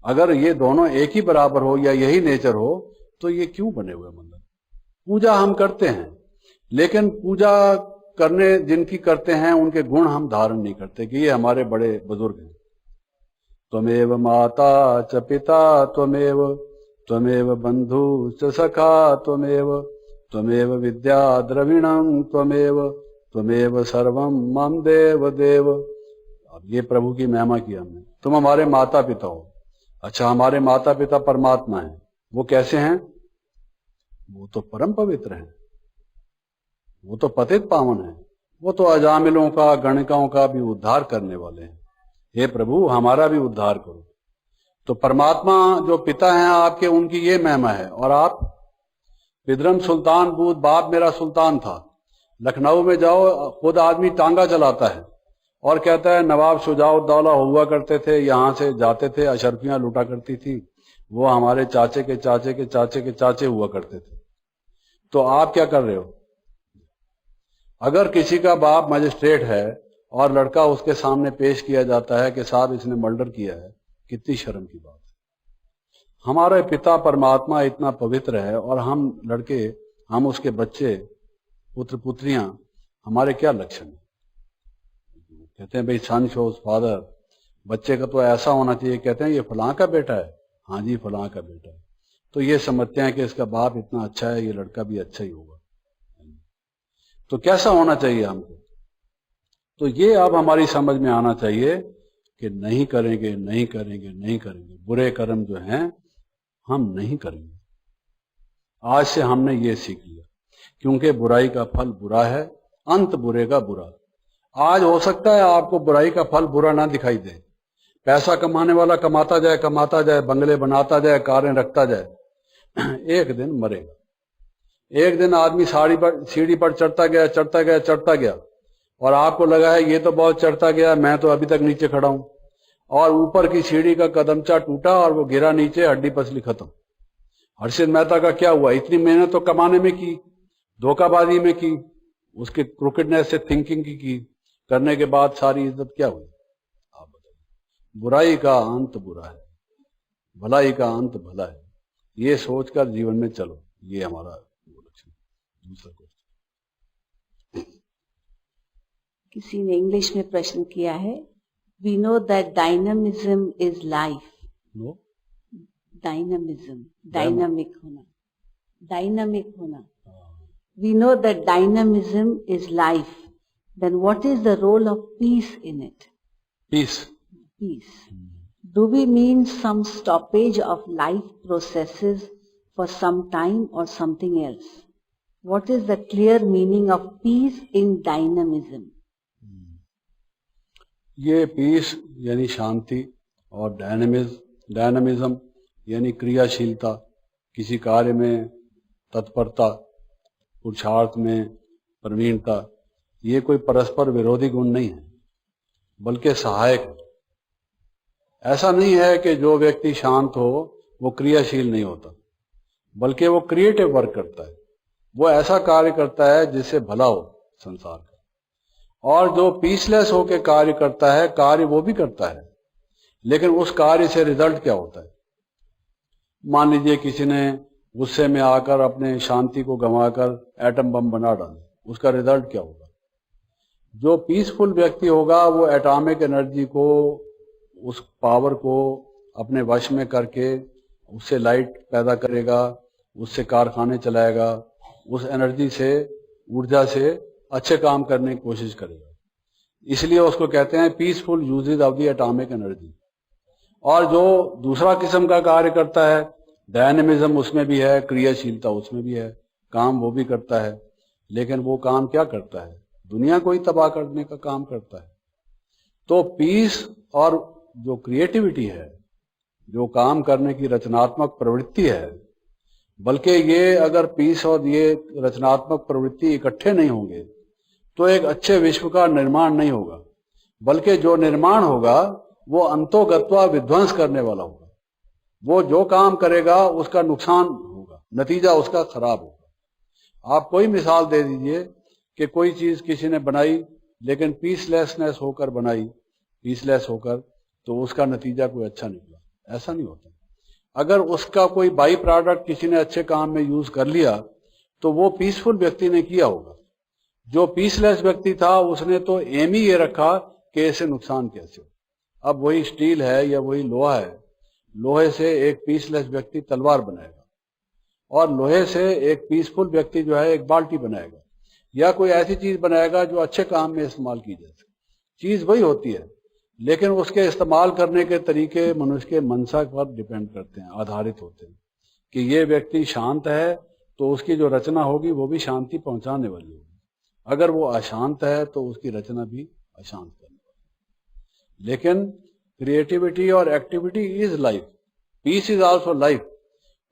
अगर ये दोनों एक ही बराबर हो या यही नेचर हो तो ये क्यों बने हुए मंदिर? पूजा हम करते हैं, लेकिन पूजा करने जिनकी करते हैं उनके गुण हम धारण नहीं करते कि ये हमारे बड़े बुजुर्ग हैं। त्वमेव माता च पिता त्वमेव बंधु च सखा त्वमेव विद्या द्रविणम त्वमेव सर्वम मम देव देव। अब ये प्रभु की महिमा की हमने। तुम हमारे माता पिता हो। अच्छा, हमारे माता पिता परमात्मा हैं। वो कैसे हैं? वो तो परम पवित्र हैं, वो तो पतित पावन हैं, वो तो अजामिलों का, गणिकाओं का भी उद्धार करने वाले हैं। हे प्रभु, हमारा भी उद्धार करो। तो परमात्मा जो पिता हैं आपके, उनकी ये महिमा है। और आप पिदरम सुल्तान बूद, बाप मेरा सुल्तान था। लखनऊ में जाओ, खुद आदमी टांगा चलाता है और कहता है नवाब शुजाउद्दौला हुआ करते थे, यहां से जाते थे, अशरफियां लूटा करती थी, वो हमारे चाचे के चाचे के चाचे के चाचे हुआ करते थे। तो आप क्या कर रहे हो? अगर किसी का बाप मजिस्ट्रेट है और लड़का उसके सामने पेश किया जाता है कि साहब इसने मर्डर किया है, कितनी शर्म की बात है। हमारे पिता परमात्मा इतना पवित्र है और हम लड़के, हम उसके बच्चे, पुत्र पुत्रियां, हमारे क्या लक्षण है? कहते हैं भाई सन शोज फादर। बच्चे का तो ऐसा होना चाहिए, कहते हैं ये फलां का बेटा है। हाँ जी, फलां का बेटा है। तो ये समझते हैं कि इसका बाप इतना अच्छा है, ये लड़का भी अच्छा ही होगा। तो कैसा होना चाहिए हमको? तो ये अब हमारी समझ में आना चाहिए कि नहीं करेंगे, नहीं करेंगे, नहीं करेंगे। बुरे कर्म जो हैं हम नहीं करेंगे। आज से हमने ये सीख लिया, क्योंकि बुराई का फल बुरा है, अंत बुरे का बुरा। आज हो सकता है आपको बुराई का फल बुरा ना दिखाई दे। पैसा कमाने वाला कमाता जाए, बंगले बनाता जाए, कारें रखता जाए, एक दिन मरेगा। एक दिन आदमी सीढ़ी पर चढ़ता गया और आपको लगा है ये तो बहुत चढ़ता गया, मैं तो अभी तक नीचे खड़ा हूं, और ऊपर की सीढ़ी का कदमचा टूटा और वो गिरा नीचे, हड्डी पसली खत्म। हर्षित मेहता का क्या हुआ? इतनी मेहनत तो कमाने में की, धोखाबाजी में की, उसके क्रुकेडनेस से थिंकिंग की करने के बाद सारी इज्जत क्या हुई? आप बताइए। बुराई का अंत बुरा है, भलाई का अंत भला है। ये सोचकर जीवन में चलो, ये हमारा लक्ष्य। दूसरा क्वेश्चन, किसी ने इंग्लिश में प्रश्न किया है, we know that dynamism is life. No, dynamism, dynamic होना। We know that dynamism is life, then what is the role of peace in it? Peace. Do we mean some stoppage of life processes for some time or something else? What is the clear meaning of peace in dynamism? ये piece यानी शांति और dynamism यानी क्रियाशीलता, किसी कार्य में तत्परता, पुरुषार्थ में प्रवीणता। ये कोई परस्पर विरोधी गुण नहीं है, बल्कि सहायक है। ऐसा नहीं है कि जो व्यक्ति शांत हो वो क्रियाशील नहीं होता, बल्कि वो क्रिएटिव वर्क करता है, वो ऐसा कार्य करता है जिससे भला हो संसार का। और जो पीसलेस होकर कार्य करता है, कार्य वो भी करता है, लेकिन उस कार्य से रिजल्ट क्या होता है? मान लीजिए किसी ने गुस्से में आकर अपने शांति को गंवाकर एटम बम बना डाला, उसका रिजल्ट क्या होगा? जो पीसफुल व्यक्ति होगा वो एटॉमिक एनर्जी को, उस पावर को अपने वश में करके उससे लाइट पैदा करेगा, उससे कारखाने चलाएगा, उस एनर्जी से, ऊर्जा से अच्छे काम करने की कोशिश करेगा। इसलिए उसको कहते हैं peaceful uses of the atomic energy. और जो दूसरा किस्म का कार्य करता है, डायनेमिज्म उसमें भी है, क्रियाशीलता उसमें भी है, काम वो भी करता है, लेकिन वो काम क्या करता है? दुनिया को ही तबाह करने का काम करता है। तो पीस और जो क्रिएटिविटी है, जो काम करने की रचनात्मक प्रवृत्ति है, बल्कि ये अगर पीस और ये रचनात्मक प्रवृत्ति इकट्ठे नहीं होंगे तो एक अच्छे विश्व का निर्माण नहीं होगा, बल्कि जो निर्माण होगा वो अंतोगत्वा विध्वंस करने वाला होगा। वो जो काम करेगा उसका नुकसान होगा, नतीजा उसका खराब होगा। आप कोई मिसाल दे दीजिए कि कोई चीज किसी ने बनाई लेकिन पीसलेसनेस होकर बनाई, पीसलेस होकर, तो उसका नतीजा कोई अच्छा निकला, ऐसा नहीं होता। अगर उसका कोई बाई प्रोडक्ट किसी ने अच्छे काम में यूज कर लिया तो वो पीसफुल व्यक्ति ने किया होगा। जो पीसलेस व्यक्ति था उसने तो एम ही ये रखा कि इससे नुकसान कैसे हो। अब वही स्टील है या वही लोहा है, लोहे से एक पीसलेस व्यक्ति तलवार बनाएगा और लोहे से एक पीसफुल व्यक्ति जो है एक बाल्टी बनाएगा या कोई ऐसी चीज बनाएगा जो अच्छे काम में इस्तेमाल की जा सके। चीज वही होती है, लेकिन उसके इस्तेमाल करने के तरीके मनुष्य के मनसा पर डिपेंड करते हैं, आधारित होते हैं कि ये व्यक्ति शांत है तो उसकी जो रचना होगी वो भी शांति पहुंचाने वाली होगी, अगर वो अशांत है तो उसकी रचना भी अशांत करने वाली। लेकिन क्रिएटिविटी और activity is life, peace is also life.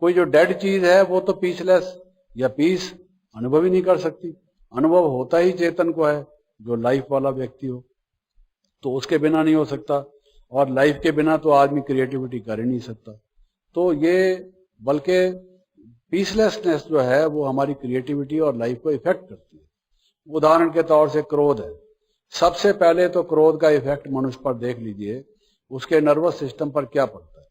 कोई जो डेड चीज है वो तो पीसलेस या पीस अनुभव ही नहीं कर सकती। अनुभव होता ही चेतन को है, जो लाइफ वाला व्यक्ति हो, तो उसके बिना नहीं हो सकता, और लाइफ के बिना तो आदमी क्रिएटिविटी कर ही नहीं सकता। तो ये बल्कि पीसलेसनेस जो है वो हमारी क्रिएटिविटी और लाइफ को इफेक्ट करती है। उदाहरण के तौर से क्रोध है, सबसे पहले तो क्रोध का इफेक्ट मनुष्य पर देख लीजिए, उसके नर्वस सिस्टम पर क्या पड़ता है।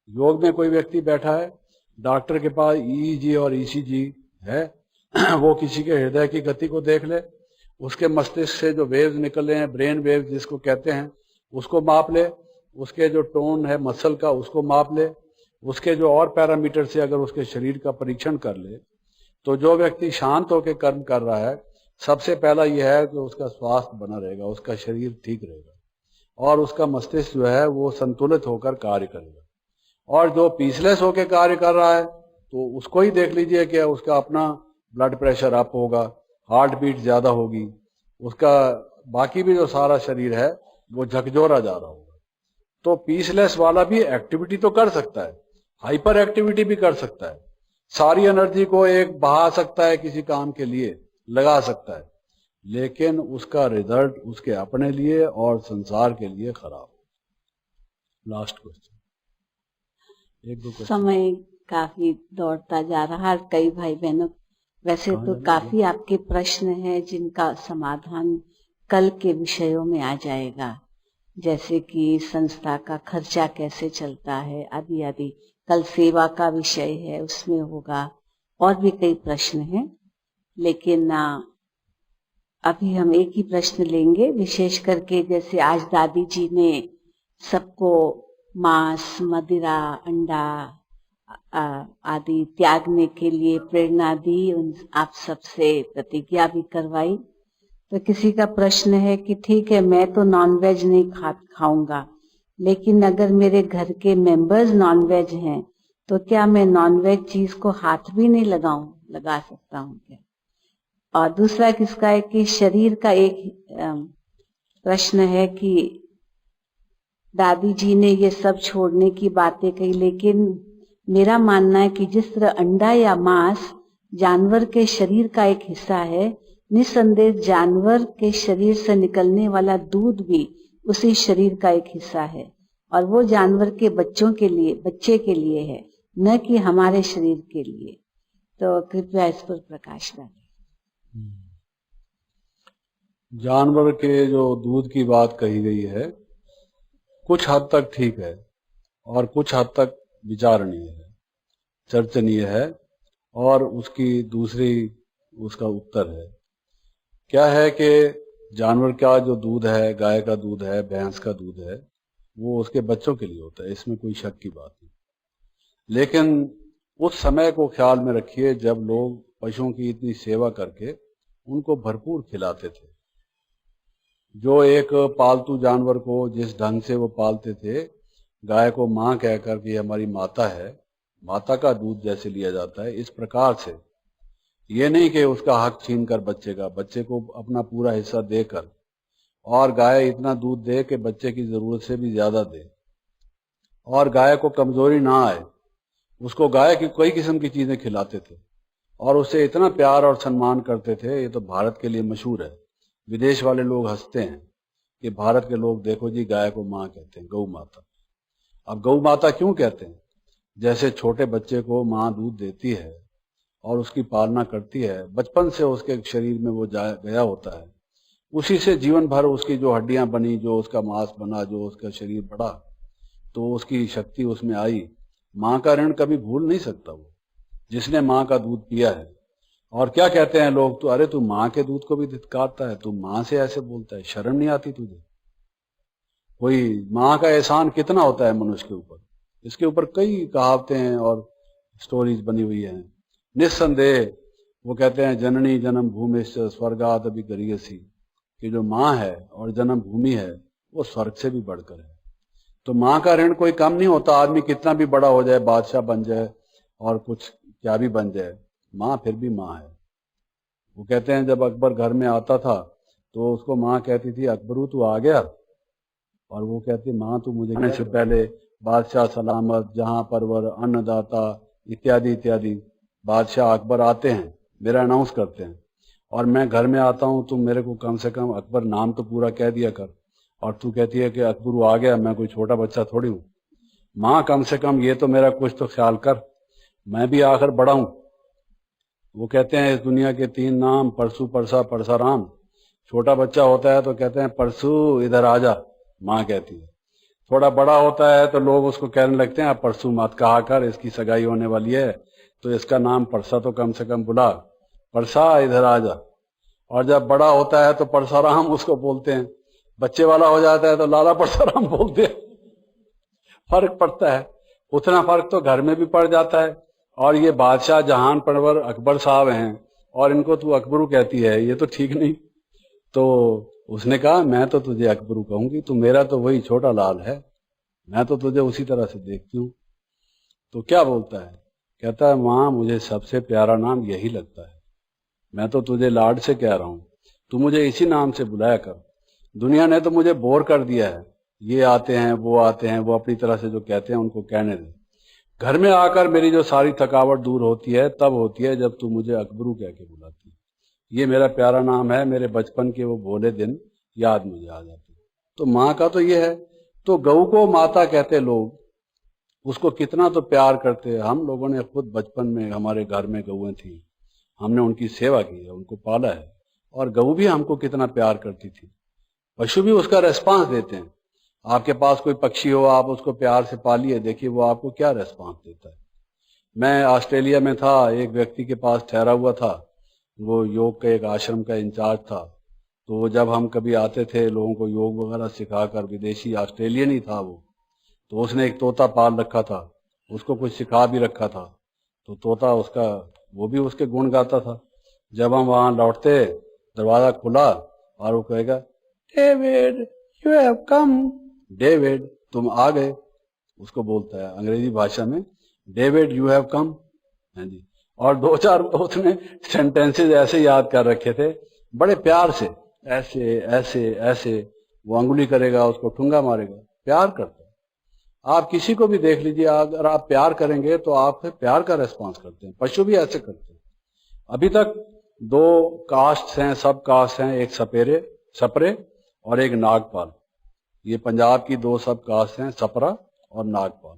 योग में कोई व्यक्ति बैठा है, डॉक्टर के पास ईईजी और ईसीजी है, वो किसी के हृदय की गति को देख ले, उसके मस्तिष्क से जो वेव्स निकल रहे हैं, ब्रेन वेव्स जिसको कहते हैं, उसको माप ले, उसके जो टोन है मसल का उसको माप ले, उसके जो और पैरामीटर से अगर उसके शरीर का परीक्षण कर ले, तो जो व्यक्ति शांत होकर कर्म कर रहा है, सबसे पहला यह है कि उसका स्वास्थ्य बना रहेगा, उसका शरीर ठीक रहेगा और उसका मस्तिष्क जो है वो संतुलित होकर कार्य करेगा। और जो पीसलेस होकर कार्य कर रहा है तो उसको ही देख लीजिए कि उसका अपना ब्लड प्रेशर अप होगा, हार्ट बीट ज्यादा होगी, उसका बाकी भी जो सारा शरीर है वो झकझोरा जा रहा होगा। तो पीसलेस वाला भी एक्टिविटी तो कर सकता है, हाइपर एक्टिविटी भी कर सकता है, सारी एनर्जी को एक बहा सकता है, किसी काम के लिए लगा सकता है, लेकिन उसका रिजल्ट उसके अपने लिए और संसार के लिए खराब। लास्ट क्वेश्चन, एक दो क्वेश्चन। समय काफी दौड़ता जा रहा है, कई भाई बहनों वैसे तो काफी आपके प्रश्न हैं जिनका समाधान कल के विषयों में आ जाएगा, जैसे कि संस्था का खर्चा कैसे चलता है आदि आदि। कल सेवा का विषय है, उसमें होगा, और भी कई प्रश्न हैं, लेकिन अभी हम एक ही प्रश्न लेंगे। विशेष करके जैसे आज दादी जी ने सबको मांस, मदिरा, अंडा आदि त्यागने के लिए प्रेरणा दी, आप सबसे प्रतिज्ञा भी करवाई। तो किसी का प्रश्न है कि ठीक है, मैं तो नॉनवेज नहीं खाऊंगा, लेकिन अगर मेरे घर के मेंबर्स नॉनवेज हैं तो क्या मैं नॉनवेज चीज को हाथ भी नहीं लगा सकता हूँ क्या? और दूसरा किसका है कि शरीर का एक प्रश्न है कि दादी जी ने ये सब छोड़ने की बातें कही, लेकिन मेरा मानना है कि जिस तरह अंडा या मांस जानवर के शरीर का एक हिस्सा है, निसंदेह जानवर के शरीर से निकलने वाला दूध भी उसी शरीर का एक हिस्सा है, और वो जानवर के बच्चे के लिए है, न कि हमारे शरीर के लिए। तो कृपया इस पर प्रकाश डालें। जानवर के जो दूध की बात कही गई है, कुछ हद तक ठीक है और कुछ हद तक विचारणीय है, चर्चनीय है, और उसका उत्तर है क्या है कि जानवर का जो दूध है, गाय का दूध है, भैंस का दूध है, वो उसके बच्चों के लिए होता है, इसमें कोई शक की बात नहीं। लेकिन उस समय को ख्याल में रखिए जब लोग पशुओं की इतनी सेवा करके उनको भरपूर खिलाते थे। जो एक पालतू जानवर को जिस ढंग से वो पालते थे, गाय को मां कहकर कि हमारी माता है, माता का दूध जैसे लिया जाता है, इस प्रकार से, ये नहीं कि उसका हक छीन कर बच्चे को अपना पूरा हिस्सा देकर, और गाय इतना दूध दे कि बच्चे की जरूरत से भी ज्यादा दे, और गाय को कमजोरी ना आए, उसको गाय की कई किस्म की चीजें खिलाते थे और उसे इतना प्यार और सम्मान करते थे। ये तो भारत के लिए मशहूर है, विदेश वाले लोग हंसते हैं कि भारत के लोग देखो जी, गाय को मां कहते हैं, गौ माता। अब गौ माता क्यों कहते हैं? जैसे छोटे बच्चे को मां दूध देती है और उसकी पालना करती है, बचपन से उसके शरीर में वो गया होता है, उसी से जीवन भर उसकी जो हड्डियां बनी, जो उसका मांस बना, जो उसका शरीर बढ़ा, तो उसकी शक्ति उसमें आई। माँ का ऋण कभी भूल नहीं सकता वो, जिसने माँ का दूध पिया है। और क्या कहते हैं लोग, तो अरे तू माँ के दूध को भी धिक्कारता है, तू माँ से ऐसे बोलता है, शर्म नहीं आती तुझे? कोई माँ का एहसान कितना होता है मनुष्य के ऊपर, इसके ऊपर कई कहावतें और स्टोरीज बनी हुई हैं। निस्संदेह वो कहते हैं जननी जन्म भूमि स्वर्गाद अभिगरीयसी, कि जो माँ है और जन्म भूमि है वो स्वर्ग से भी बढ़कर है। तो माँ का ऋण कोई कम नहीं होता। आदमी कितना भी बड़ा हो जाए, बादशाह बन जाए और कुछ क्या भी बन जाए, माँ फिर भी माँ है। वो कहते हैं जब अकबर घर में आता था तो उसको माँ कहती थी, अकबरू तू आ गया? और वो कहती, माँ तू मुझे कहने से पहले बादशाह सलामत, जहां परवर, अन्नदाता इत्यादि इत्यादि बादशाह अकबर आते हैं, मेरा अनाउंस करते हैं, और मैं घर में आता हूं, तुम मेरे को कम से कम अकबर नाम तो पूरा कह दिया कर। और तू कहती है कि अकबरू आ गया, मैं कोई छोटा बच्चा थोड़ी हूं। माँ कम से कम ये तो मेरा कुछ तो ख्याल कर, मैं भी आखिर बड़ा हूं। वो कहते हैं इस दुनिया के 3 नाम, परसू, परसा, परसाराम। छोटा बच्चा होता है तो कहते हैं परसू इधर आजा, माँ कहती है। थोड़ा बड़ा होता है तो लोग उसको कहने लगते हैं, परसू मत कहा कर, इसकी सगाई होने वाली है तो इसका नाम परसा तो कम से कम बुला, परसा इधर आजा। और जब बड़ा होता है तो परसाराम उसको बोलते हैं, बच्चे वाला हो जाता है तो लाला परसाराम बोलते हैं। फर्क पड़ता है, उतना फर्क तो घर में भी पड़ जाता है। और ये बादशाह जहान परवर अकबर साहब हैं और इनको तू अकबरू कहती है, ये तो ठीक नहीं। तो उसने कहा, मैं तो तुझे अकबरू कहूंगी, तू मेरा तो वही छोटा लाल है, मैं तो तुझे उसी तरह से देखती हूँ। तो क्या बोलता है, कहता है माँ मुझे सबसे प्यारा नाम यही लगता है, मैं तो तुझे लाड से कह रहा हूँ, तू मुझे इसी नाम से बुलाया कर। दुनिया ने तो मुझे बोर कर दिया है, ये आते हैं वो आते हैं, वो अपनी तरह से जो कहते हैं उनको कहने दे। घर में आकर मेरी जो सारी थकावट दूर होती है तब होती है जब तू मुझे अकबरू कह के बुलाती है। ये मेरा प्यारा नाम है, मेरे बचपन के वो भोले दिन याद मुझे आ जाते। तो माँ का तो ये है। तो गऊ को माता कहते लोग, उसको कितना तो प्यार करते। हम लोगों ने खुद बचपन में हमारे घर में गऊएं थी, हमने उनकी सेवा की है, उनको पाला है, और गऊ भी हमको कितना प्यार करती थी। पशु भी उसका रेस्पॉन्स देते हैं। आपके पास कोई पक्षी हो, आप उसको प्यार से पालिए, देखिए वो आपको क्या रेस्पॉन्स देता है। मैं ऑस्ट्रेलिया में था, एक व्यक्ति के पास ठहरा हुआ था, वो योग के एक आश्रम का इंचार्ज था। तो जब हम कभी आते थे लोगों को योग वगैरह सिखाकर, विदेशी ऑस्ट्रेलियन ही था वो, तो उसने एक तोता पाल रखा था, उसको कुछ सिखा भी रखा था। तो तोता उसका, वो भी उसके गुण गाता था। जब हम वहां लौटते, दरवाजा खुला और वो कहेगा, David you have come, David तुम आ गए, उसको बोलता है अंग्रेजी भाषा में, डेविड यू हैव कम। हाँ जी। और 2-4 उसने सेंटेंसेस ऐसे याद कर रखे थे, बड़े प्यार से, ऐसे ऐसे ऐसे, वो अंगुली करेगा, उसको ठुंगा मारेगा, प्यार करता है। आप किसी को भी देख लीजिए, अगर आप प्यार करेंगे तो आप प्यार का रेस्पॉन्स करते हैं। पशु भी ऐसे करते हैं। अभी तक 2 कास्ट हैं, सब कास्ट हैं, एक सपरे और एक नागपाल। ये पंजाब की 2 सब कास्ट हैं, सपरा और नागपाल।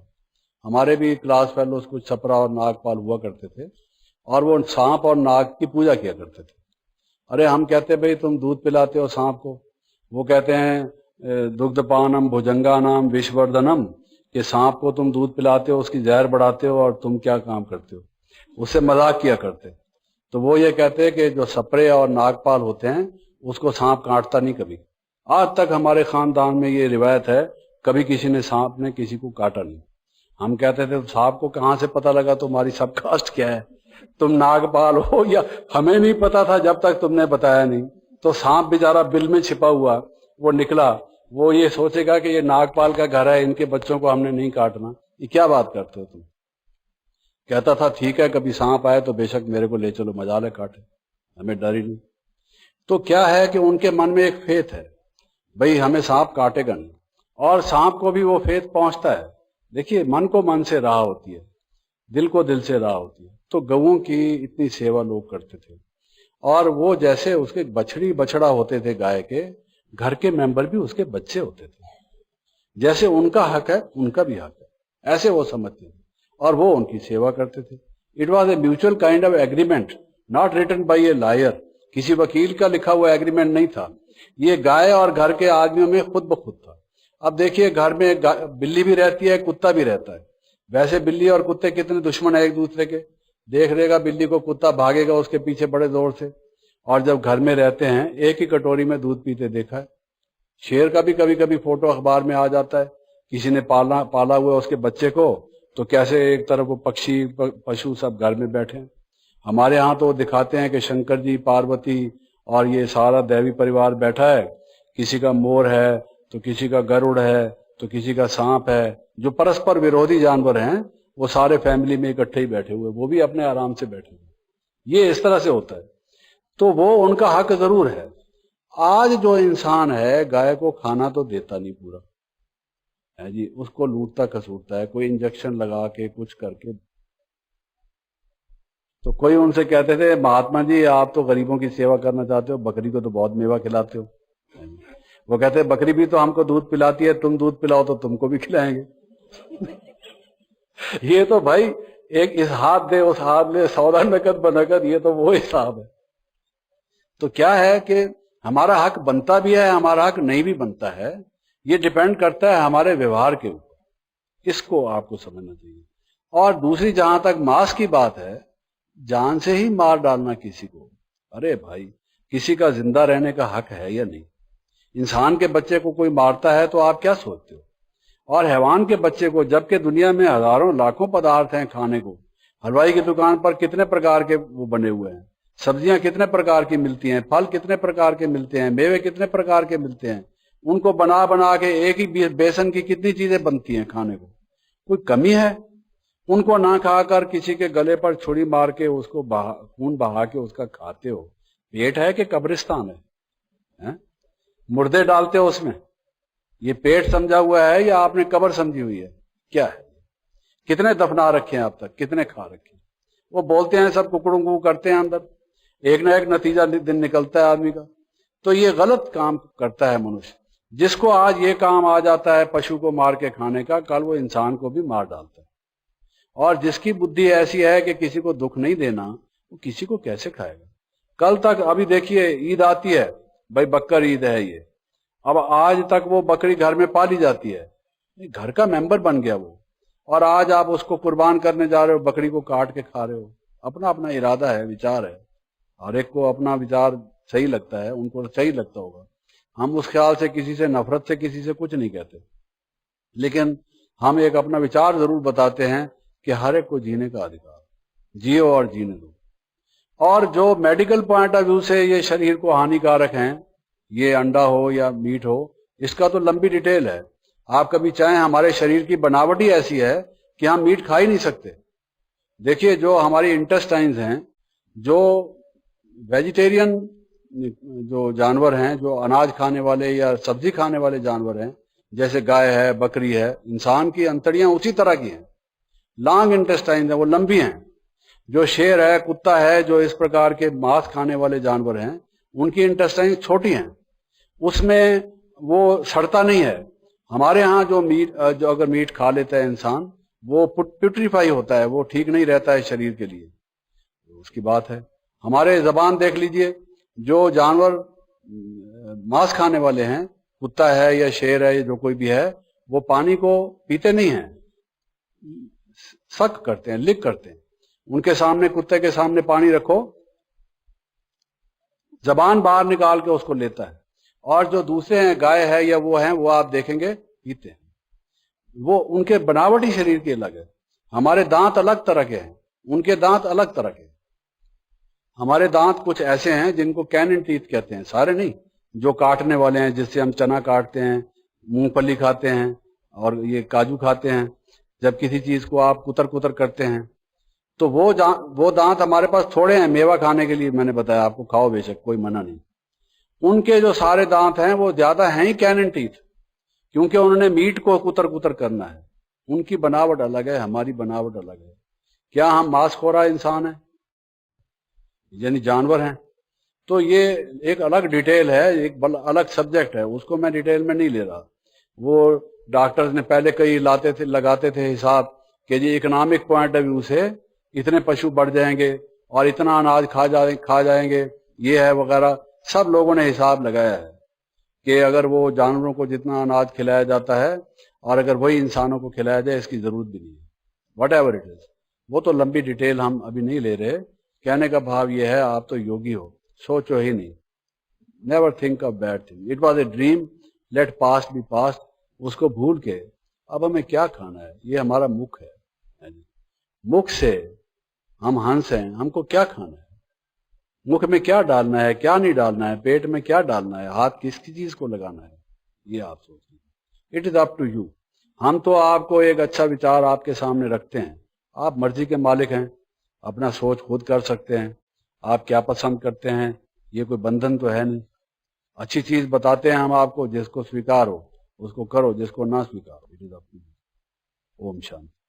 हमारे भी क्लास फेलोज कुछ सपरा और नागपाल हुआ करते थे, और वो सांप और नाग की पूजा किया करते थे। अरे हम कहते भाई तुम दूध पिलाते हो सांप को, वो कहते हैं दुग्धपानम भुजंगानाम विषवर्धनम, कि सांप को तुम दूध पिलाते हो, उसकी जहर बढ़ाते हो, और तुम क्या काम करते हो, उससे मजाक किया करते। तो वो ये कहते हैं कि जो सपरे और नागपाल होते हैं उसको सांप काटता नहीं कभी। आज तक हमारे खानदान में ये रिवायत है, कभी किसी ने सांप ने किसी को काटा नहीं। हम कहते थे सांप को कहां से पता लगा तुम्हारी सब कास्ट क्या है, तुम नागपाल हो या, हमें नहीं पता था जब तक तुमने बताया नहीं। तो सांप बेचारा बिल में छिपा हुआ वो निकला, वो ये सोचेगा कि ये नागपाल का घर है, इनके बच्चों को हमने नहीं काटना, ये क्या बात करते हो तुम। कहता था ठीक है, कभी सांप आए तो बेशक मेरे को ले चलो, मजाल है काटे, हमें डर ही नहीं। तो क्या है कि उनके मन में एक फेथ है, भाई हमें सांप काटेगा नहीं, और सांप को भी वो फेथ पहुंचता है। देखिए मन को मन से राह होती है, दिल को दिल से राह होती है। तो गऊओं की इतनी सेवा लोग करते थे, और वो जैसे उसके बछड़ी बछड़ा होते थे गाय के, घर के मेंबर भी उसके बच्चे होते थे। जैसे उनका हक है उनका भी हक है, ऐसे वो समझते थे, और वो उनकी सेवा करते थे। It was a mutual kind of agreement, not written by a lawyer. किसी वकील का लिखा हुआ एग्रीमेंट नहीं था, ये गाय और घर के आदमियों में खुद ब खुद था। अब देखिए, घर में बिल्ली भी रहती है, कुत्ता भी रहता है। वैसे बिल्ली और कुत्ते कितने दुश्मन है एक दूसरे के। देख लेगा बिल्ली को, कुत्ता भागेगा उसके पीछे बड़े जोर से। और जब घर में रहते हैं, एक ही कटोरी में दूध पीते देखा है। शेर का भी कभी कभी फोटो अखबार में आ जाता है, किसी ने पाला हुआ उसके बच्चे को, तो कैसे एक तरफ वो पक्षी पशु सब घर में बैठे हैं। हमारे यहाँ तो दिखाते हैं कि शंकर जी, पार्वती और ये सारा दैवी परिवार बैठा है। किसी का मोर है, तो किसी का गरुड़ है, तो किसी का सांप है। जो परस्पर विरोधी जानवर हैं वो सारे फैमिली में इकट्ठे ही बैठे हुए, वो भी अपने आराम से बैठे हुए। ये इस तरह से होता है, तो वो उनका हक जरूर है। आज जो इंसान है, गाय को खाना तो देता नहीं पूरा है जी, उसको लूटता खसूटता है, कोई इंजेक्शन लगा के कुछ करके। तो कोई उनसे कहते थे, महात्मा जी आप तो गरीबों की सेवा करना चाहते हो, बकरी को तो बहुत मेवा खिलाते हो। वो कहते, बकरी भी तो हमको दूध पिलाती है, तुम दूध पिलाओ तो तुमको भी खिलाएंगे। ये तो भाई एक इस हाथ दे उस हाथ ले, सौदा नकद बनकद, ये तो वो हिसाब है। तो क्या है कि हमारा हक बनता भी है, हमारा हक नहीं भी बनता है। ये डिपेंड करता है हमारे व्यवहार के ऊपर, इसको आपको समझना चाहिए। और दूसरी, जहां तक मांस की बात है, जान से ही मार डालना किसी को, अरे भाई, किसी का जिंदा रहने का हक है या नहीं? इंसान के बच्चे को कोई मारता है तो आप क्या सोचते हो? और हैवान के बच्चे को, जबकि दुनिया में हजारों लाखों पदार्थ हैं खाने को। हलवाई की दुकान पर कितने प्रकार के वो बने हुए हैं, सब्जियां कितने प्रकार की मिलती हैं, फल कितने प्रकार के मिलते हैं, मेवे कितने प्रकार के मिलते हैं। उनको बना बना के एक ही बेसन की कितनी चीजें बनती हैं खाने को, कोई कमी है? उनको ना खाकर किसी के गले पर छुरी मार के उसको खून बहा के उसका खाते हो। पेट है कि कब्रिस्तान है? मुर्दे डालते हो उसमें। ये पेट समझा हुआ है या आपने कब्र समझी हुई है? क्या है? कितने दफना रखे हैं अब तक, कितने खा रखे हैं? वो बोलते हैं सब कुकड़ू करते हैं, अंदर एक ना एक नतीजा दिन निकलता है आदमी का। तो ये गलत काम करता है मनुष्य। जिसको आज ये काम आ जाता है पशु को मार के खाने का, कल वो इंसान को भी मार डालता है। और जिसकी बुद्धि ऐसी है कि किसी को दुख नहीं देना, वो किसी को कैसे खाएगा? कल तक, अभी देखिए ईद आती है भाई, बकर ईद है ये, अब आज तक वो बकरी घर में पाली जाती है, घर का मेंबर बन गया वो। और आज आप उसको कुर्बान करने जा रहे हो, बकरी को काट के खा रहे हो। अपना अपना इरादा है, विचार है, हर एक को अपना विचार सही लगता है, उनको सही लगता होगा। हम उस ख्याल से किसी से नफरत से किसी से कुछ नहीं कहते, लेकिन हम एक अपना विचार जरूर बताते हैं कि हर एक को जीने का अधिकार, जियो और जीने दो। और जो मेडिकल पॉइंट ऑफ व्यू से ये शरीर को हानिकारक हैं, ये अंडा हो या मीट हो, इसका तो लंबी डिटेल है। आप कभी चाहें, हमारे शरीर की बनावट ही ऐसी है कि हम मीट खा ही नहीं सकते। देखिए, जो हमारी इंटेस्टाइन्स हैं, जो वेजिटेरियन जो जानवर हैं, जो अनाज खाने वाले या सब्जी खाने वाले जानवर हैं, जैसे गाय है, बकरी है, इंसान की अंतड़ियां उसी तरह की हैं, लॉन्ग इंटेस्टाइन है, वो लंबी हैं। जो शेर है, कुत्ता है, जो इस प्रकार के मांस खाने वाले जानवर हैं, उनकी इंटेस्टाइन छोटी हैं, उसमें वो सड़ता नहीं है। हमारे यहाँ जो अगर मीट खा लेता है इंसान, वो प्यूट्रीफाई होता है, वो ठीक नहीं रहता है शरीर के लिए, उसकी बात है। हमारे जबान देख लीजिए, जो जानवर मांस खाने वाले हैं, कुत्ता है या शेर है, जो कोई भी है, वो पानी को पीते नहीं हैं, सक करते हैं, लिक करते हैं। उनके सामने, कुत्ते के सामने पानी रखो, जबान बाहर निकाल के उसको लेता है। और जो दूसरे हैं, गाय है या वो हैं, वो आप देखेंगे पीते हैं। वो उनके बनावटी शरीर के अलग है। हमारे दांत अलग तरह के हैं, उनके दांत अलग तरह के। हमारे दांत कुछ ऐसे हैं जिनको कैनिन टीथ कहते हैं, सारे नहीं, जो काटने वाले हैं, जिससे हम चना काटते हैं, मूंगफली खाते हैं और ये काजू खाते हैं। जब किसी चीज को आप कुतर कुतर करते हैं, तो वो दांत हमारे पास थोड़े हैं मेवा खाने के लिए। मैंने बताया आपको, खाओ बेशक, कोई मना नहीं। उनके जो सारे दांत हैं वो ज्यादा हैं ही कैनिन टीथ, क्योंकि उन्होंने मीट को कुतर कुतर करना है। उनकी बनावट अलग है, हमारी बनावट अलग है। क्या हम मांसखोरा इंसान हैं, यानी जानवर हैं? तो ये एक अलग डिटेल है, एक अलग सब्जेक्ट है, उसको मैं डिटेल में नहीं ले रहा। वो डॉक्टर्स ने पहले कई लगाते थे हिसाब कि जी इकोनॉमिक पॉइंट ऑफ व्यू से इतने पशु बढ़ जाएंगे और इतना अनाज खा जाएंगे, ये है वगैरह। सब लोगों ने हिसाब लगाया है कि अगर वो जानवरों को जितना अनाज खिलाया जाता है और अगर वही इंसानों को खिलाया जाए, इसकी जरूरत भी नहीं है। वट एवर इट इज, वो तो लंबी डिटेल हम अभी नहीं ले रहे। कहने का भाव ये है, आप तो योगी हो, सोचो ही नहीं, never think of bad thing, it was a dream, let past be past. उसको भूल के अब हमें क्या खाना है, ये हमारा मुख है। मुख से हम हंस हैं, हमको क्या खाना है, मुख में क्या डालना है, क्या नहीं डालना है, पेट में क्या डालना है, हाथ किसकी चीज को लगाना है, ये आप सोचिए। It is up to you. हम तो आपको एक अच्छा विचार आपके सामने रखते हैं, आप मर्जी के मालिक हैं, अपना सोच खुद कर सकते हैं। आप क्या पसंद करते हैं, ये कोई बंधन तो है नहीं। अच्छी चीज बताते हैं हम आपको, जिसको स्वीकार हो उसको करो, जिसको ना स्वीकार हो, it is up to you. Om Shanti.